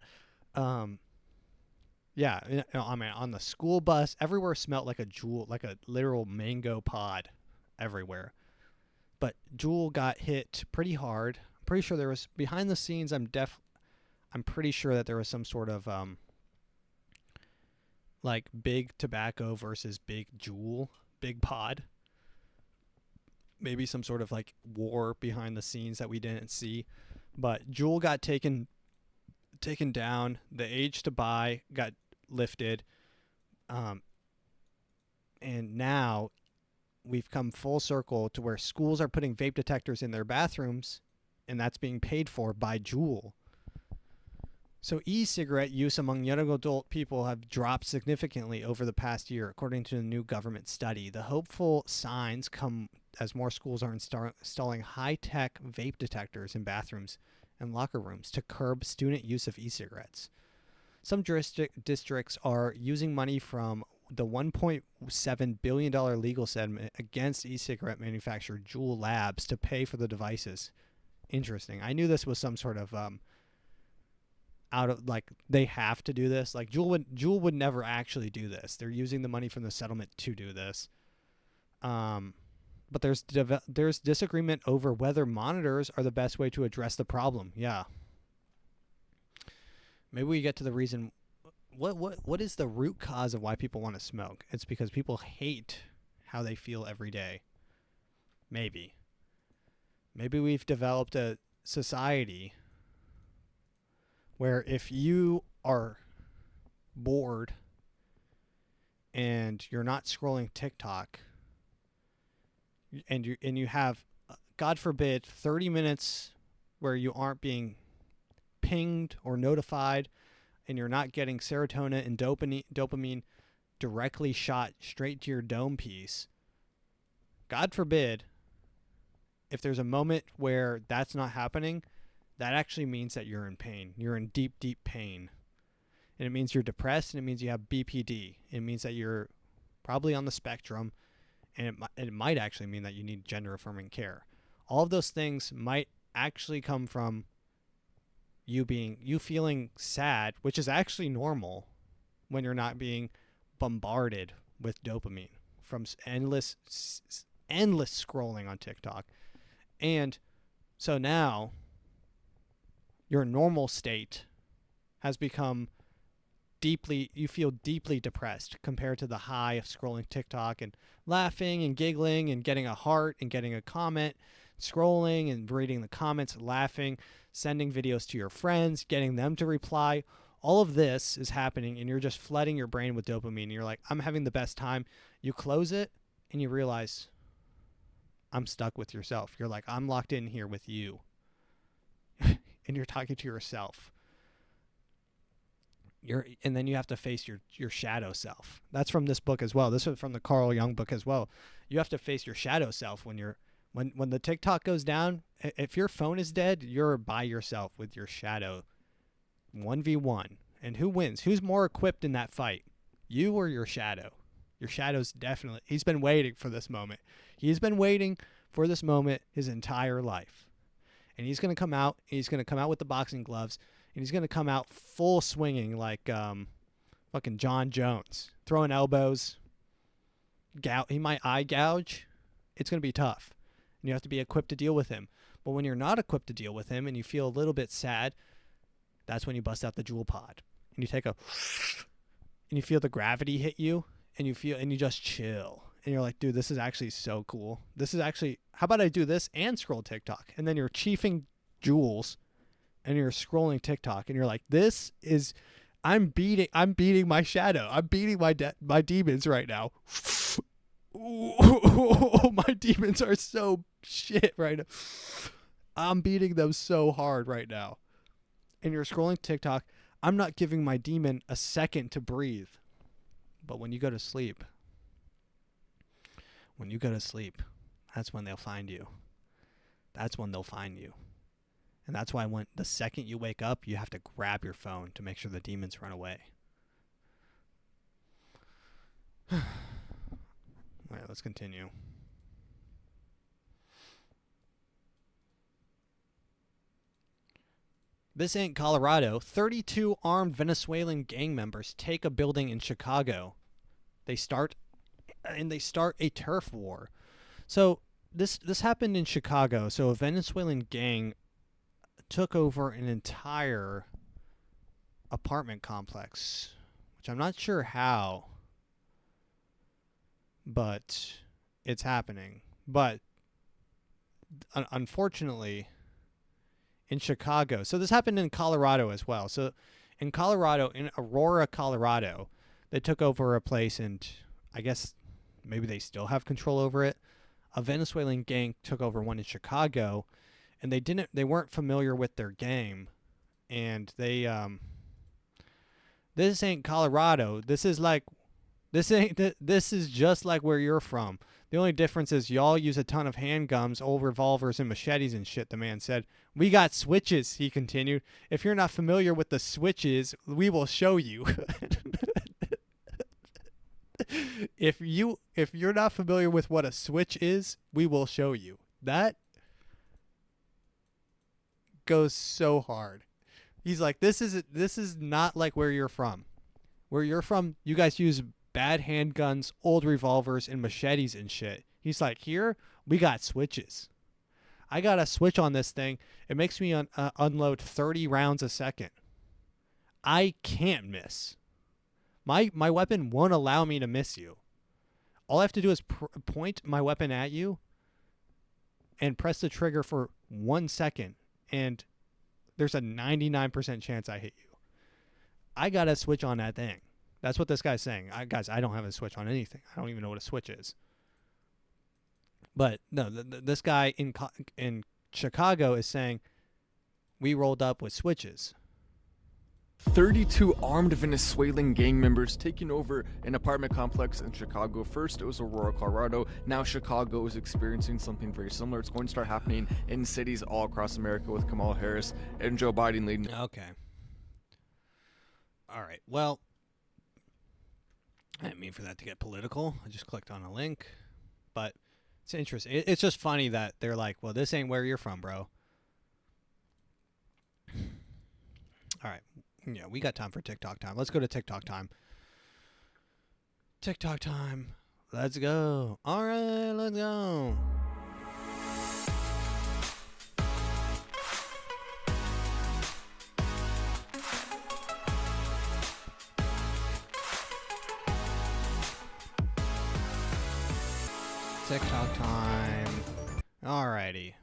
yeah, I mean, on the school bus, everywhere smelled like a Juul, like a literal mango pod everywhere. But Juul got hit pretty hard. I'm pretty sure there was, behind the scenes, I'm pretty sure that there was some sort of like big tobacco versus big Juul, big pod. Maybe some sort of like war behind the scenes that we didn't see. But Juul got taken down. The age to buy got lifted. And now we've come full circle to where schools are putting vape detectors in their bathrooms, and that's being paid for by Juul. So e-cigarette use among young adult people have dropped significantly over the past year, according to a new government study. The hopeful signs come as more schools are installing high-tech vape detectors in bathrooms and locker rooms to curb student use of e-cigarettes. Some districts are using money from the $1.7 billion legal settlement against e-cigarette manufacturer Juul Labs to pay for the devices. Interesting. I knew this was some sort of they have to do this. Like Juul would never actually do this. They're using the money from the settlement to do this. But there's disagreement over whether monitors are the best way to address the problem. Yeah. Maybe we get to the reason. What is the root cause of why people want to smoke? It's because people hate how they feel every day. Maybe we've developed a society where if you are bored and you're not scrolling TikTok and you have, God forbid, 30 minutes where you aren't being pinged or notified and you're not getting serotonin and dopamine directly shot straight to your dome piece, God forbid, if there's a moment where that's not happening, that actually means that you're in pain. You're in deep, deep pain. And it means you're depressed, and it means you have BPD. It means that you're probably on the spectrum, and it might actually mean that you need gender-affirming care. All of those things might actually come from you feeling sad, which is actually normal when you're not being bombarded with dopamine from endless scrolling on TikTok. And so now your normal state has become you feel deeply depressed compared to the high of scrolling TikTok and laughing and giggling and getting a heart and getting a comment, scrolling and reading the comments, laughing, sending videos to your friends, getting them to reply. All of this is happening, and you're just flooding your brain with dopamine. And you're like, I'm having the best time. You close it, and you realize I'm stuck with yourself. You're like, I'm locked in here with you. And you're talking to yourself. And then you have to face your shadow self. That's from this book as well. This is from the Carl Jung book as well. You have to face your shadow self when the TikTok goes down. If your phone is dead, you're by yourself with your shadow. 1v1. And who wins? Who's more equipped in that fight? You or your shadow? Your shadow's definitely... He's been waiting for this moment. He's been waiting for this moment his entire life. And he's going to come out. He's going to come out with the boxing gloves. And he's going to come out full swinging like fucking John Jones. Throwing elbows. He might eye gouge. It's going to be tough. And you have to be equipped to deal with him. But when you're not equipped to deal with him and you feel a little bit sad, that's when you bust out the jewel pod. And you take a... And you feel the gravity hit you. And you just chill. And you're like, dude, this is actually so cool. This is actually... How about I do this and scroll TikTok? And then you're chiefing jewels. And you're scrolling TikTok. And you're like, this is... I'm beating my shadow. I'm beating my demons right now. Ooh, my demons are so shit right now. I'm beating them so hard right now. And you're scrolling TikTok. I'm not giving my demon a second to breathe. But when you go to sleep, that's when they'll find you. That's when they'll find you. And that's why when the second you wake up, you have to grab your phone to make sure the demons run away. All right, let's continue. This ain't Colorado. 32 armed Venezuelan gang members take a building in Chicago. They start a turf war. So this happened in Chicago. So a Venezuelan gang took over an entire apartment complex, which I'm not sure how, but it's happening. But unfortunately, in Chicago, so this happened in Colorado as well. So in Colorado, in Aurora, Colorado, they took over a place, and I guess maybe they still have control over it. A Venezuelan gang took over one in Chicago, and they weren't familiar with their game, and this ain't Colorado. This is just like where you're from. The only difference is y'all use a ton of handguns, old revolvers, and machetes and shit, the man said. We got switches, he continued. If you're not familiar with the switches, we will show you. If you're not familiar with what a switch is, we will show you. That goes so hard. He's like, this is not like where you're from. Where you're from, you guys use bad handguns, old revolvers, and machetes and shit. He's like, here, we got switches. I got a switch on this thing. It makes me unload 30 rounds a second. I can't miss. My weapon won't allow me to miss you. All I have to do is point my weapon at you and press the trigger for 1 second, and there's a 99% chance I hit you. I got a switch on that thing. That's what this guy's saying. Guys, I don't have a switch on anything. I don't even know what a switch is. But no, this guy in Chicago is saying we rolled up with switches. 32 armed Venezuelan gang members taking over an apartment complex in Chicago. First, it was Aurora, Colorado. Now Chicago is experiencing something very similar. It's going to start happening in cities all across America with Kamala Harris and Joe Biden leading. Okay. All right. Well, I didn't mean for that to get political. I just clicked on a link. But it's interesting. It's just funny that they're like, well, this ain't where you're from, bro. All right. Yeah, we got time for TikTok time. Let's go to TikTok time. TikTok time. Let's go. All right, let's go. TikTok time. Alrighty.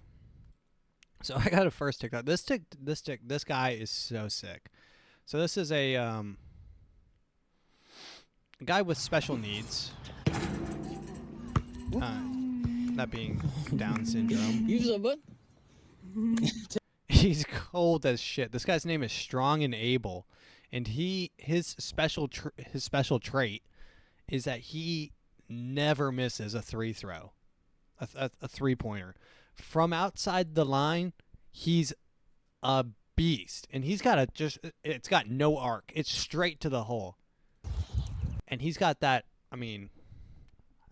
So I got a first TikTok. This guy is so sick. So this is a guy with special needs. That being Down syndrome. He's cold as shit. This guy's name is Strong and Able, and his special trait is that he never misses a three throw, a 3-pointer from outside the line. He's a beast, and he's got it's got no arc. It's straight to the hole, and he's got that. I mean,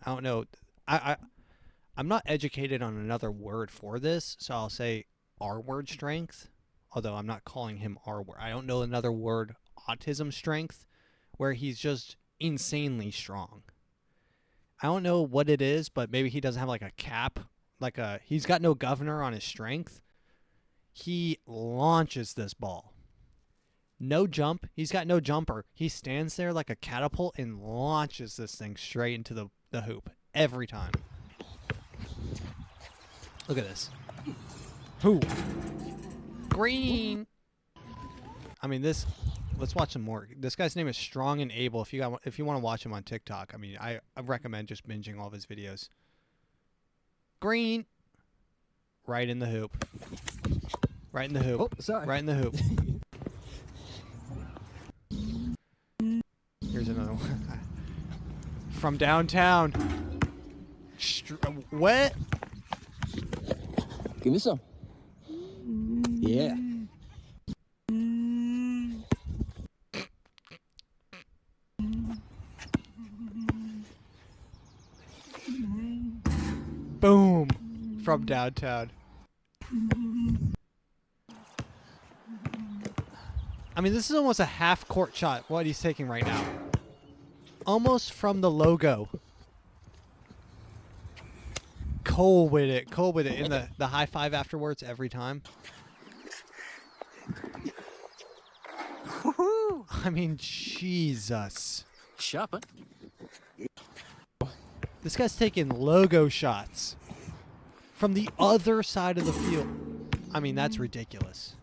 I don't know. I'm not educated on another word for this, so I'll say R-word strength, although I'm not calling him R-word. I don't know another word, autism strength, where he's just insanely strong. I don't know what it is, but maybe he doesn't have like a cap, he's got no governor on his strength. He launches this ball. No jump. He's got no jumper. He stands there like a catapult and launches this thing straight into the hoop every time. Look at this. Who? Green. I mean, let's watch some more. This guy's name is Strong and Able. If you want to watch him on TikTok, I mean, I recommend just binging all of his videos. Green. Right in the hoop. Right in the hoop. Oh, sorry. Right in the hoop. Here's another one. From downtown. What? Give me some. Yeah. Boom. From downtown. I mean, this is almost a half-court shot, what he's taking right now. Almost from the logo. Cole with it. In the high five afterwards every time. I mean, Jesus. Shopping. This guy's taking logo shots from the other side of the field. I mean, that's ridiculous.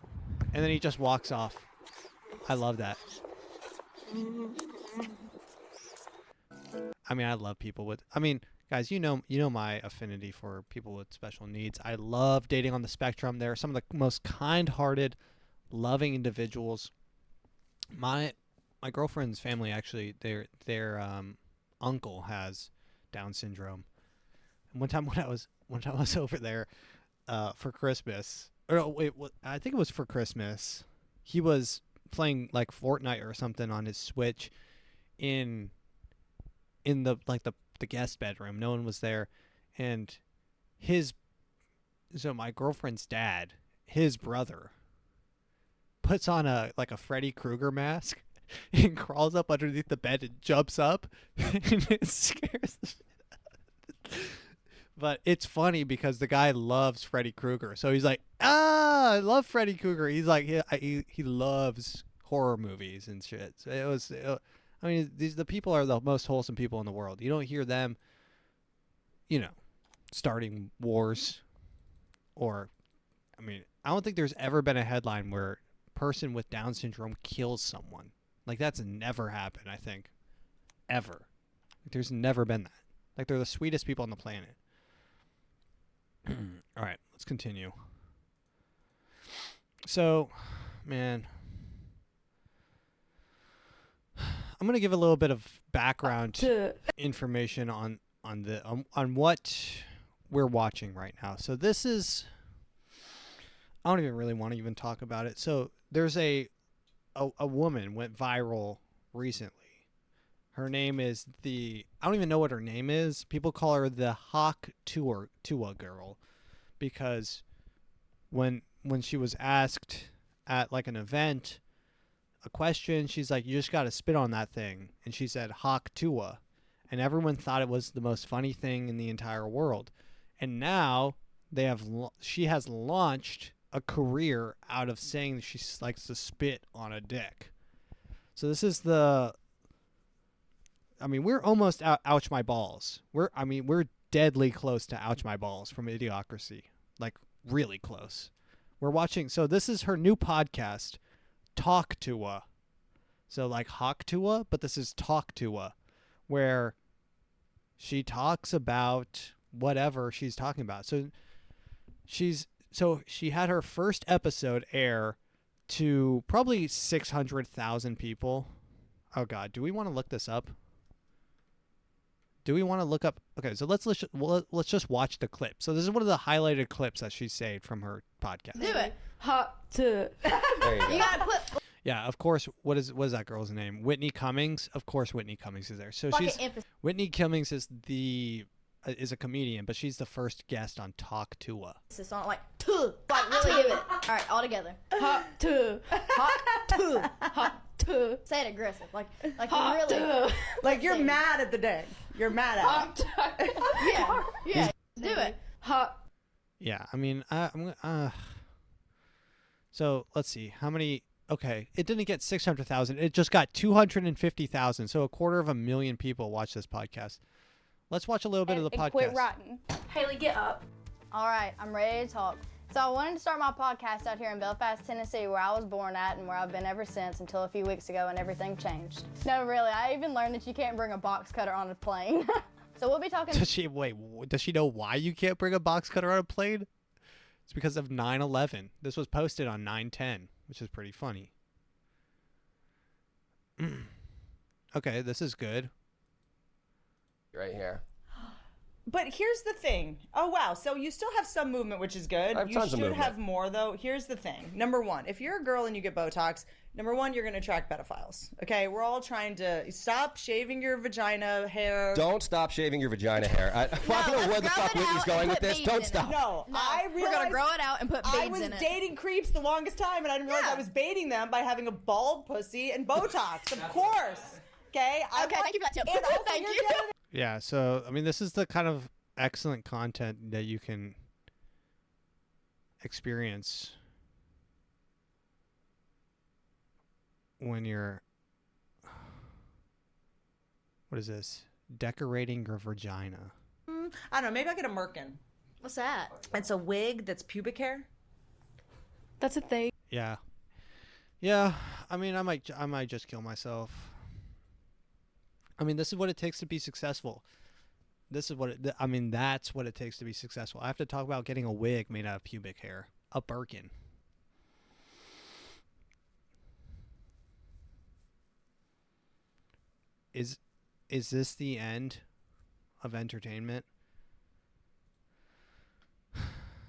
And then he just walks off. I love that. I mean, I love people with... I mean, guys, you know my affinity for people with special needs. I love dating on the spectrum. They're some of the most kind-hearted, loving individuals. My girlfriend's family, actually, their uncle has Down syndrome. And one time when I was over there for Christmas, or no, wait, I think it was for Christmas, he was playing like Fortnite or something on his Switch in the guest bedroom. No one was there, and my girlfriend's dad, his brother, puts on a Freddy Krueger mask and crawls up underneath the bed and jumps up and it scares the shit out. But it's funny because the guy loves Freddy Krueger. So he's like, I love Freddy Krueger. He's like, he loves horror movies and shit. So I mean, the people are the most wholesome people in the world. You don't hear them, starting wars or, I mean, I don't think there's ever been a headline where a person with Down syndrome kills someone. Like, that's never happened, I think. Ever. There's never been that. Like, they're the sweetest people on the planet. All right, let's continue. So, man, I'm gonna give a little bit of background information on what we're watching right now. So this is, I don't even really want to even talk about it. So there's a woman went viral recently. Her name is I don't even know what her name is. People call her the Hawk TUAH girl, because when she was asked at like an event a question, she's like, you just got to spit on that thing. And she said Hawk TUAH. And everyone thought it was the most funny thing in the entire world. And now she has launched a career out of saying that she likes to spit on a dick. So this is we're almost ouch my balls. We're deadly close to ouch my balls from Idiocracy. Like, really close. We're watching. So this is her new podcast, Talk TUAH. So like Hawk Tua, but this is Talk Tua, where she talks about whatever she's talking about. So she had her first episode air to probably 600,000 people. Oh God, do we want to look this up? Do we want to look up? Okay, so let's just watch the clip. So this is one of the highlighted clips that she saved from her podcast. Do it. Hot to. There you go. You gotta put. Yeah, of course. What is that girl's name? Whitney Cummings. Of course, Whitney Cummings is there. So Whitney Cummings is is a comedian, but she's the first guest on Talk Tua. It's on like really give it. All right, all together. Hot to. Say it aggressive, like hot really. Like you're mad at the day. You're mad at it. Yeah. Do it. Hot. Yeah, I mean, I'm so let's see how many. Okay, it didn't get 600,000. It just got 250,000. So 250,000 people watch this podcast. Let's watch a little bit of the podcast. Quit writing. Haley, get up. All right, I'm ready to talk. So I wanted to start my podcast out here in Belfast, Tennessee, where I was born at and where I've been ever since until a few weeks ago and everything changed. No, really, I even learned that you can't bring a box cutter on a plane. So we'll be talking... Does she know why you can't bring a box cutter on a plane? It's because of 9/11. This was posted on 9/10, which is pretty funny. Okay, this is good. Right here. But here's the thing. Oh, wow. So you still have some movement, which is good. You should have more, though. Here's the thing. Number one, if you're a girl and you get Botox, number one, you're going to attract pedophiles. Okay? We're all trying to stop shaving your vagina hair. Don't stop shaving your vagina hair. I don't know where the fuck Whitney's going with this. Don't stop. No, I realized we're going to grow it out and put beads in it. I was dating creeps the longest time, and I didn't realize I was baiting them by having a bald pussy and Botox. Of course. Okay? Okay, thank you for that tip. Thank you. Yeah, so, I mean, this is the kind of excellent content that you can experience when you're, what is this? Decorating your vagina. I don't know, maybe I'll get a merkin. What's that? It's a wig that's pubic hair. That's a thing. Yeah. I mean, I might just kill myself. I mean, this is what it takes to be successful. That's what it takes to be successful. I have to talk about getting a wig made out of pubic hair. A Birkin. Is this the end of entertainment?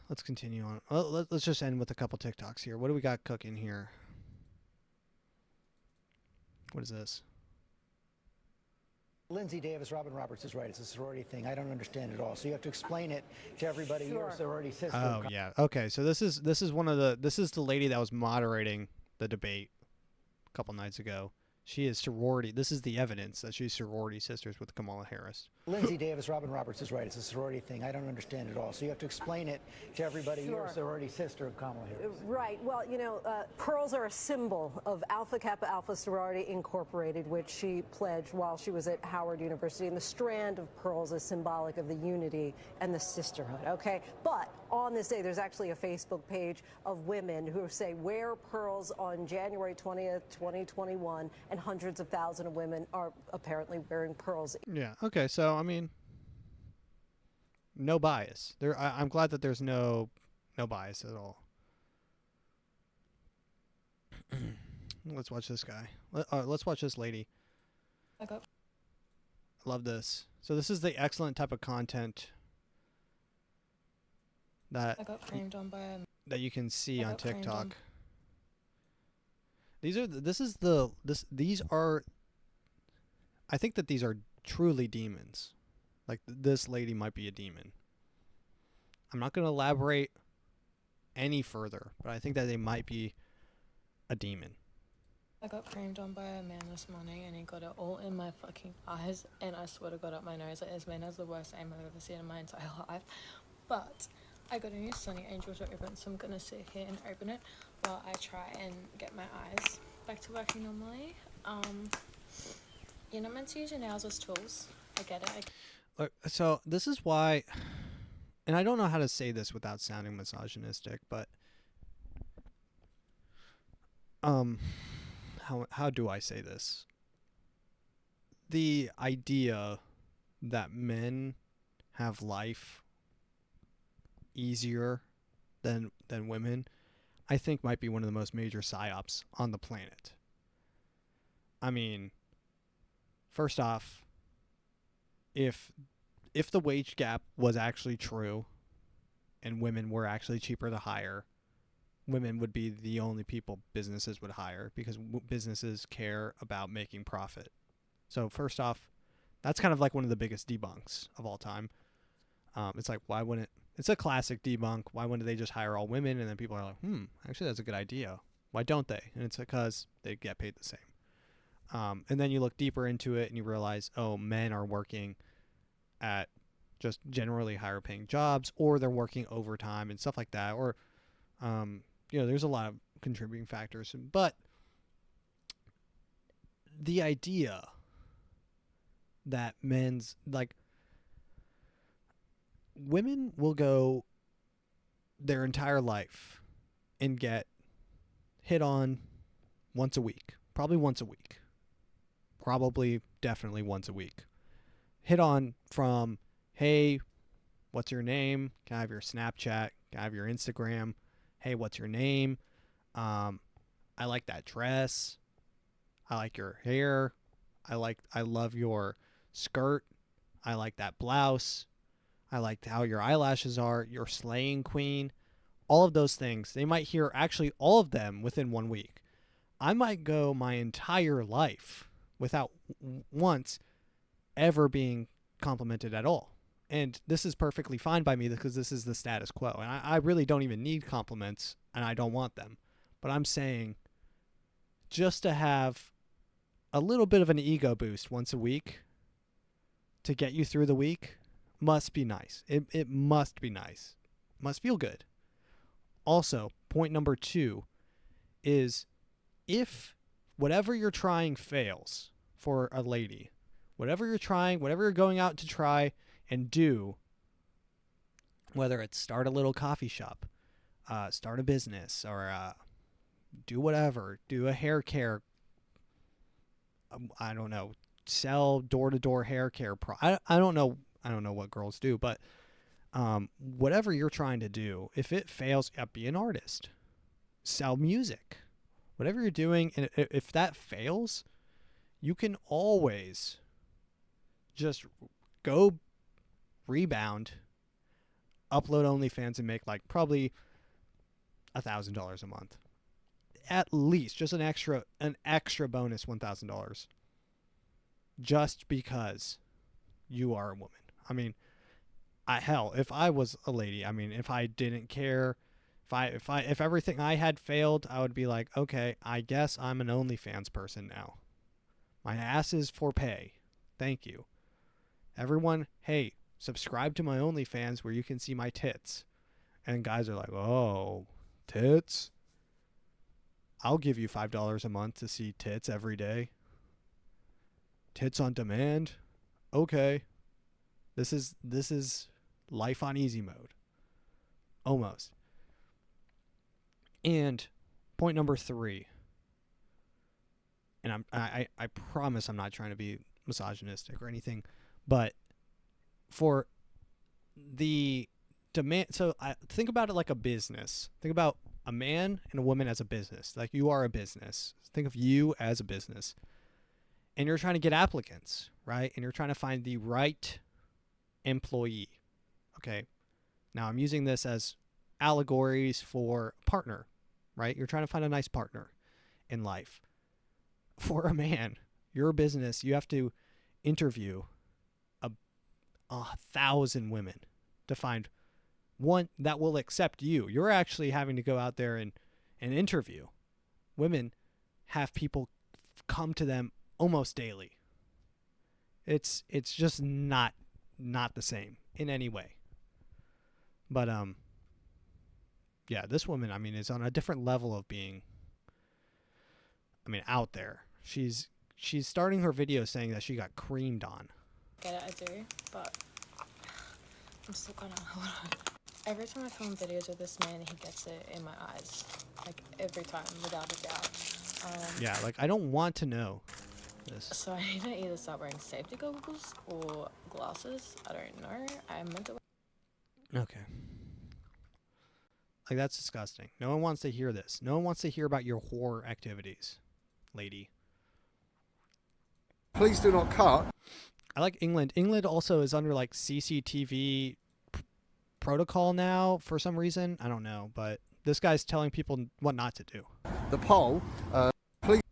Let's continue on. Well, let's just end with a couple TikToks here. What do we got cooking here? What is this? Lindsay Davis, Robin Roberts is right. It's a sorority thing. I don't understand it all. So you have to explain it to everybody. Sure. You're a sorority sister. Oh yeah. Okay. So this is the lady that was moderating the debate a couple nights ago. She is sorority. This is the evidence that she's sorority sisters with Kamala Harris. Lindsay Davis, Robin Roberts is right. It's a sorority thing. I don't understand it all. So you have to explain it to everybody. Sure. You're a sorority sister of Kamala Harris. Right. Well, pearls are a symbol of Alpha Kappa Alpha Sorority Incorporated, which she pledged while she was at Howard University. And the strand of pearls is symbolic of the unity and the sisterhood. Okay. But on this day, there's actually a Facebook page of women who say wear pearls on January 20th, 2021, and hundreds of thousands of women are apparently wearing pearls. Yeah. Okay. So I mean, no bias. I'm glad that there's no bias at all. Let's watch this guy. Let's watch this lady. Okay. Love this. So this is the excellent type of content that I got framed on by that you can see on TikTok. On. I think that these are truly demons. Like this lady might be a demon. I'm not going to elaborate any further, but I think that they might be a demon. I got framed on by a man this morning and he got it all in my fucking eyes and I swear to God up my nose. Like, this man has the worst aim I've ever seen in my entire life. But I got a new Sunny Angel to open, so I'm going to sit here and open it while I try and get my eyes back to working normally. You're not meant to use your nails as tools. I get it. Look, so this is why, and I don't know how to say this without sounding misogynistic, but how do I say this? The idea that men have life easier than women, I think might be one of the most major psyops on the planet. I mean, first off, if the wage gap was actually true and women were actually cheaper to hire, women would be the only people businesses would hire because businesses care about making profit. So first off, that's kind of like one of the biggest debunks of all time. It's like, why wouldn't, it's a classic debunk. Why wouldn't they just hire all women? And then people are like, actually that's a good idea. Why don't they? And it's because they get paid the same. And then you look deeper into it and you realize, oh, men are working at just generally higher paying jobs, or they're working overtime and stuff like that. Or, there's a lot of contributing factors, but the idea that women will go their entire life and get hit on once a week, probably definitely once a week. Hit on from, hey, what's your name? Can I have your Snapchat? Can I have your Instagram? Hey, what's your name? I like that dress. I like your hair. I love your skirt. I like that blouse. I like how your eyelashes are. You're slaying queen. All of those things. They might hear actually all of them within 1 week. I might go my entire life without once ever being complimented at all. And this is perfectly fine by me because this is the status quo. And I really don't even need compliments, and I don't want them. But I'm saying just to have a little bit of an ego boost once a week to get you through the week must be nice. It must be nice. Must feel good. Also, point number 2 is if whatever you're trying fails for a lady, whatever you're going out to try and do, whether it's start a little coffee shop, start a business, or do whatever, do a hair care, I don't know, sell door-to-door hair care. I don't know what girls do, but whatever you're trying to do, if it fails, be an artist, sell music, whatever you're doing, and if that fails, you can always just go rebound, upload OnlyFans, and make like probably $1,000 a month, at least, just an extra bonus $1,000, just because you are a woman. I mean, if I was a lady, I mean, if I didn't care, if everything I had failed, I would be like, okay, I guess I'm an OnlyFans person now. My ass is for pay. Thank you. Everyone, hey, subscribe to my OnlyFans where you can see my tits. And guys are like, oh, tits? I'll give you $5 a month to see tits every day. Tits on demand? Okay. This is life on easy mode. Almost. And point number 3. And I promise I'm not trying to be misogynistic or anything, but for the demand, so think about it like a business. Think about a man and a woman as a business. Like you are a business. Think of you as a business. And you're trying to get applicants, right? And you're trying to find the right employee. Okay. Now I'm using this as allegories for partner, right? You're trying to find a nice partner in life. For a man, your business, you have to interview 1,000 women to find one that will accept you. You're actually having to go out there and interview. Women have people come to them almost daily. It's just not the same in any way. But yeah, this woman, I mean, is on a different level of being, I mean, out there. She's starting her video saying that she got creamed on. Get it, I do, but I'm still gonna hold on. Every time I film videos with this man, he gets it in my eyes. Like, every time, without a doubt. Yeah, like I don't want to know this. So I need to either start wearing safety goggles or glasses. I don't know. I meant to. Okay. Like, that's disgusting. No one wants to hear this. No one wants to hear about your horror activities, lady. Please do not cut. I like England. England also is under like CCTV protocol now for some reason. I don't know, but this guy's telling people what not to do. The pole, please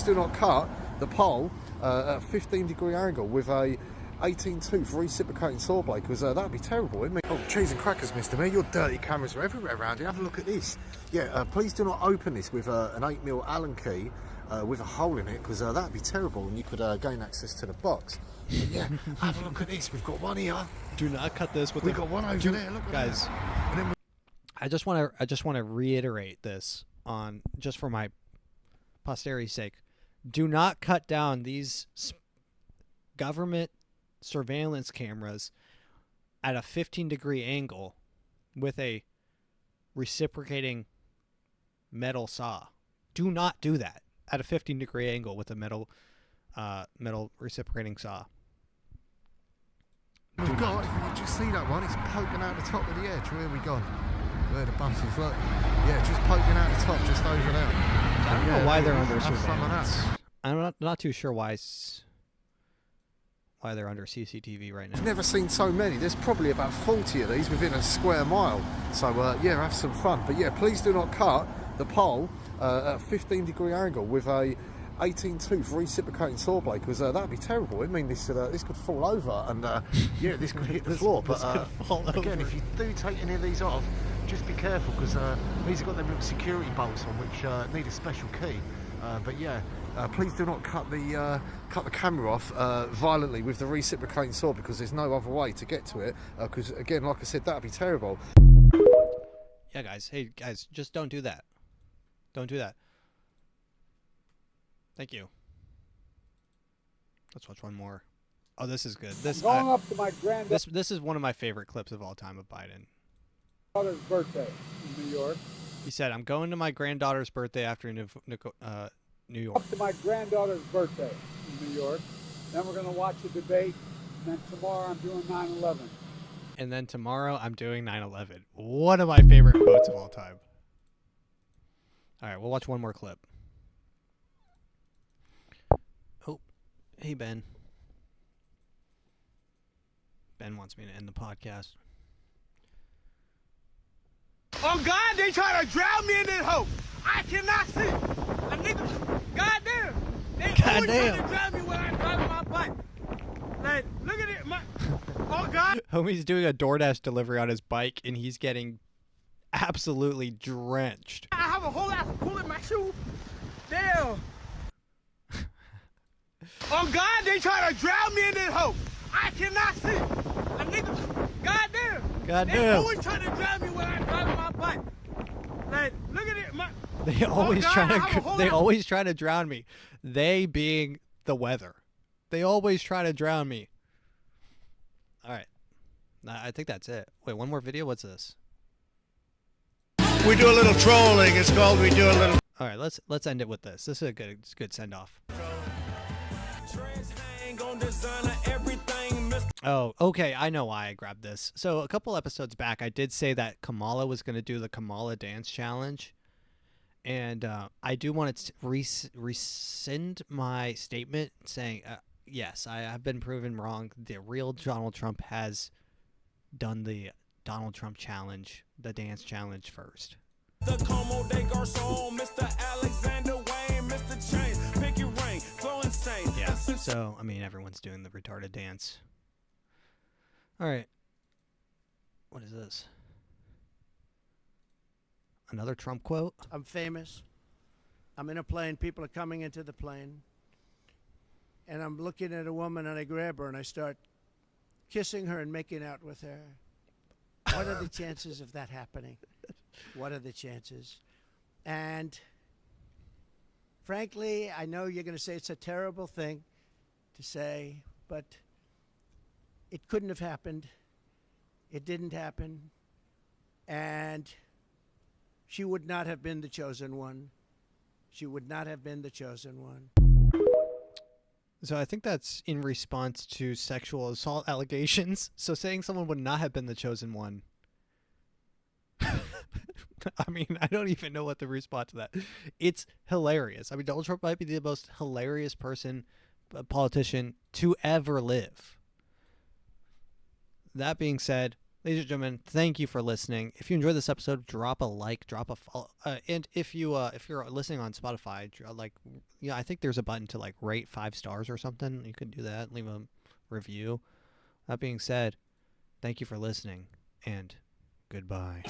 do not cut the pole at a 15-degree angle with a 18-tooth reciprocating saw blade, because that would be terrible. Oh, cheese and crackers, Mr. Me. Your dirty cameras are everywhere around here. Have a look at this. Yeah, please do not open this with an 8mm Allen key with a hole in it, because that would be terrible, and you could gain access to the box. But yeah, have a look at this. We've got one here. Do not cut this with. We've got one over there. Look at guys. That. And then I just want to reiterate this on just for my posterity's sake. Do not cut down these government surveillance cameras at a 15-degree angle with a reciprocating metal saw. Do not do that at a 15-degree angle with a metal reciprocating saw. we've got, if you can just see that one, it's poking out the top of the edge. Where are we gone? Where the bus is, look. Yeah, just poking out the top, just over there. I don't know why they're under surveillance. I'm not too sure why they're under CCTV right now. I've never seen so many. There's probably about 40 of these within a square mile. So, yeah, have some fun. But, yeah, please do not cut the pole at a 15-degree angle with a 18-tooth reciprocating saw blade, because that would be terrible. I mean, this could fall over and, yeah, this could hit the floor. But, again, if you do take any of these off, just be careful, because these have got them little security bolts on which need a special key. But, yeah. Please do not cut the camera off violently with the reciprocating saw, because there's no other way to get to it. Because again, like I said, that would be terrible. Yeah, guys. Hey, guys, just don't do that. Don't do that. Thank you. Let's watch one more. Oh, this is good. This going up to my granddaughter's this is one of my favorite clips of all time of Biden. birthday in New York. He said, "I'm going to my granddaughter's birthday after New York." Up to my granddaughter's birthday in New York. Then we're going to watch a debate. And then tomorrow I'm doing 9/11. And then tomorrow I'm doing 9/11. One of my favorite quotes of all time. All right, we'll watch one more clip. Oh, hey, Ben. Ben wants me to end the podcast. Oh, God, they try to drown me in this hole. I cannot see. A nigga, goddamn. They always try to drown me when I drive my bike. Like, look at it. Oh, God. Homie's doing a DoorDash delivery on his bike, and he's getting absolutely drenched. I have a whole ass pool in my shoe. Damn. Oh, God, they try to drown me in this hole. I cannot see. A nigga, goddamn. Goddamn. They always try to drown me when I drive my bike. Like, look at it. They always try to drown me. They being the weather. They always try to drown me. All right. I think that's it. Wait, one more video? What's this? We do a little trolling. It's called We Do a Little. All right, let's end it with this. This is a good send off. Oh, okay. I know why I grabbed this. So a couple episodes back, I did say that Kamala was going to do the Kamala Dance Challenge. And I do want to rescind my statement saying, yes, I have been proven wrong. The real Donald Trump has done the Donald Trump challenge, the dance challenge first. The Como de Garçon, Mr. Alexander Wayne, Mr. Chain, Pinky Ring, Flow Insane. Yeah, so, I mean, everyone's doing the retarded dance. All right. What is this? Another Trump quote? I'm famous. I'm in a plane. People are coming into the plane. And I'm looking at a woman and I grab her and I start kissing her and making out with her. What are the chances of that happening? What are the chances? And frankly, I know you're going to say it's a terrible thing to say, but it couldn't have happened. It didn't happen. And she would not have been the chosen one. she would not have been the chosen one. So I think that's in response to sexual assault allegations. So saying someone would not have been the chosen one. I mean, I don't even know what to respond to that. It's hilarious. I mean, Donald Trump might be the most hilarious politician to ever live. That being said, ladies and gentlemen, thank you for listening. If you enjoyed this episode, drop a like, drop a follow, and if you're listening on Spotify, I think there's a button to like rate 5 stars or something. You can do that. Leave a review. That being said, thank you for listening, and goodbye.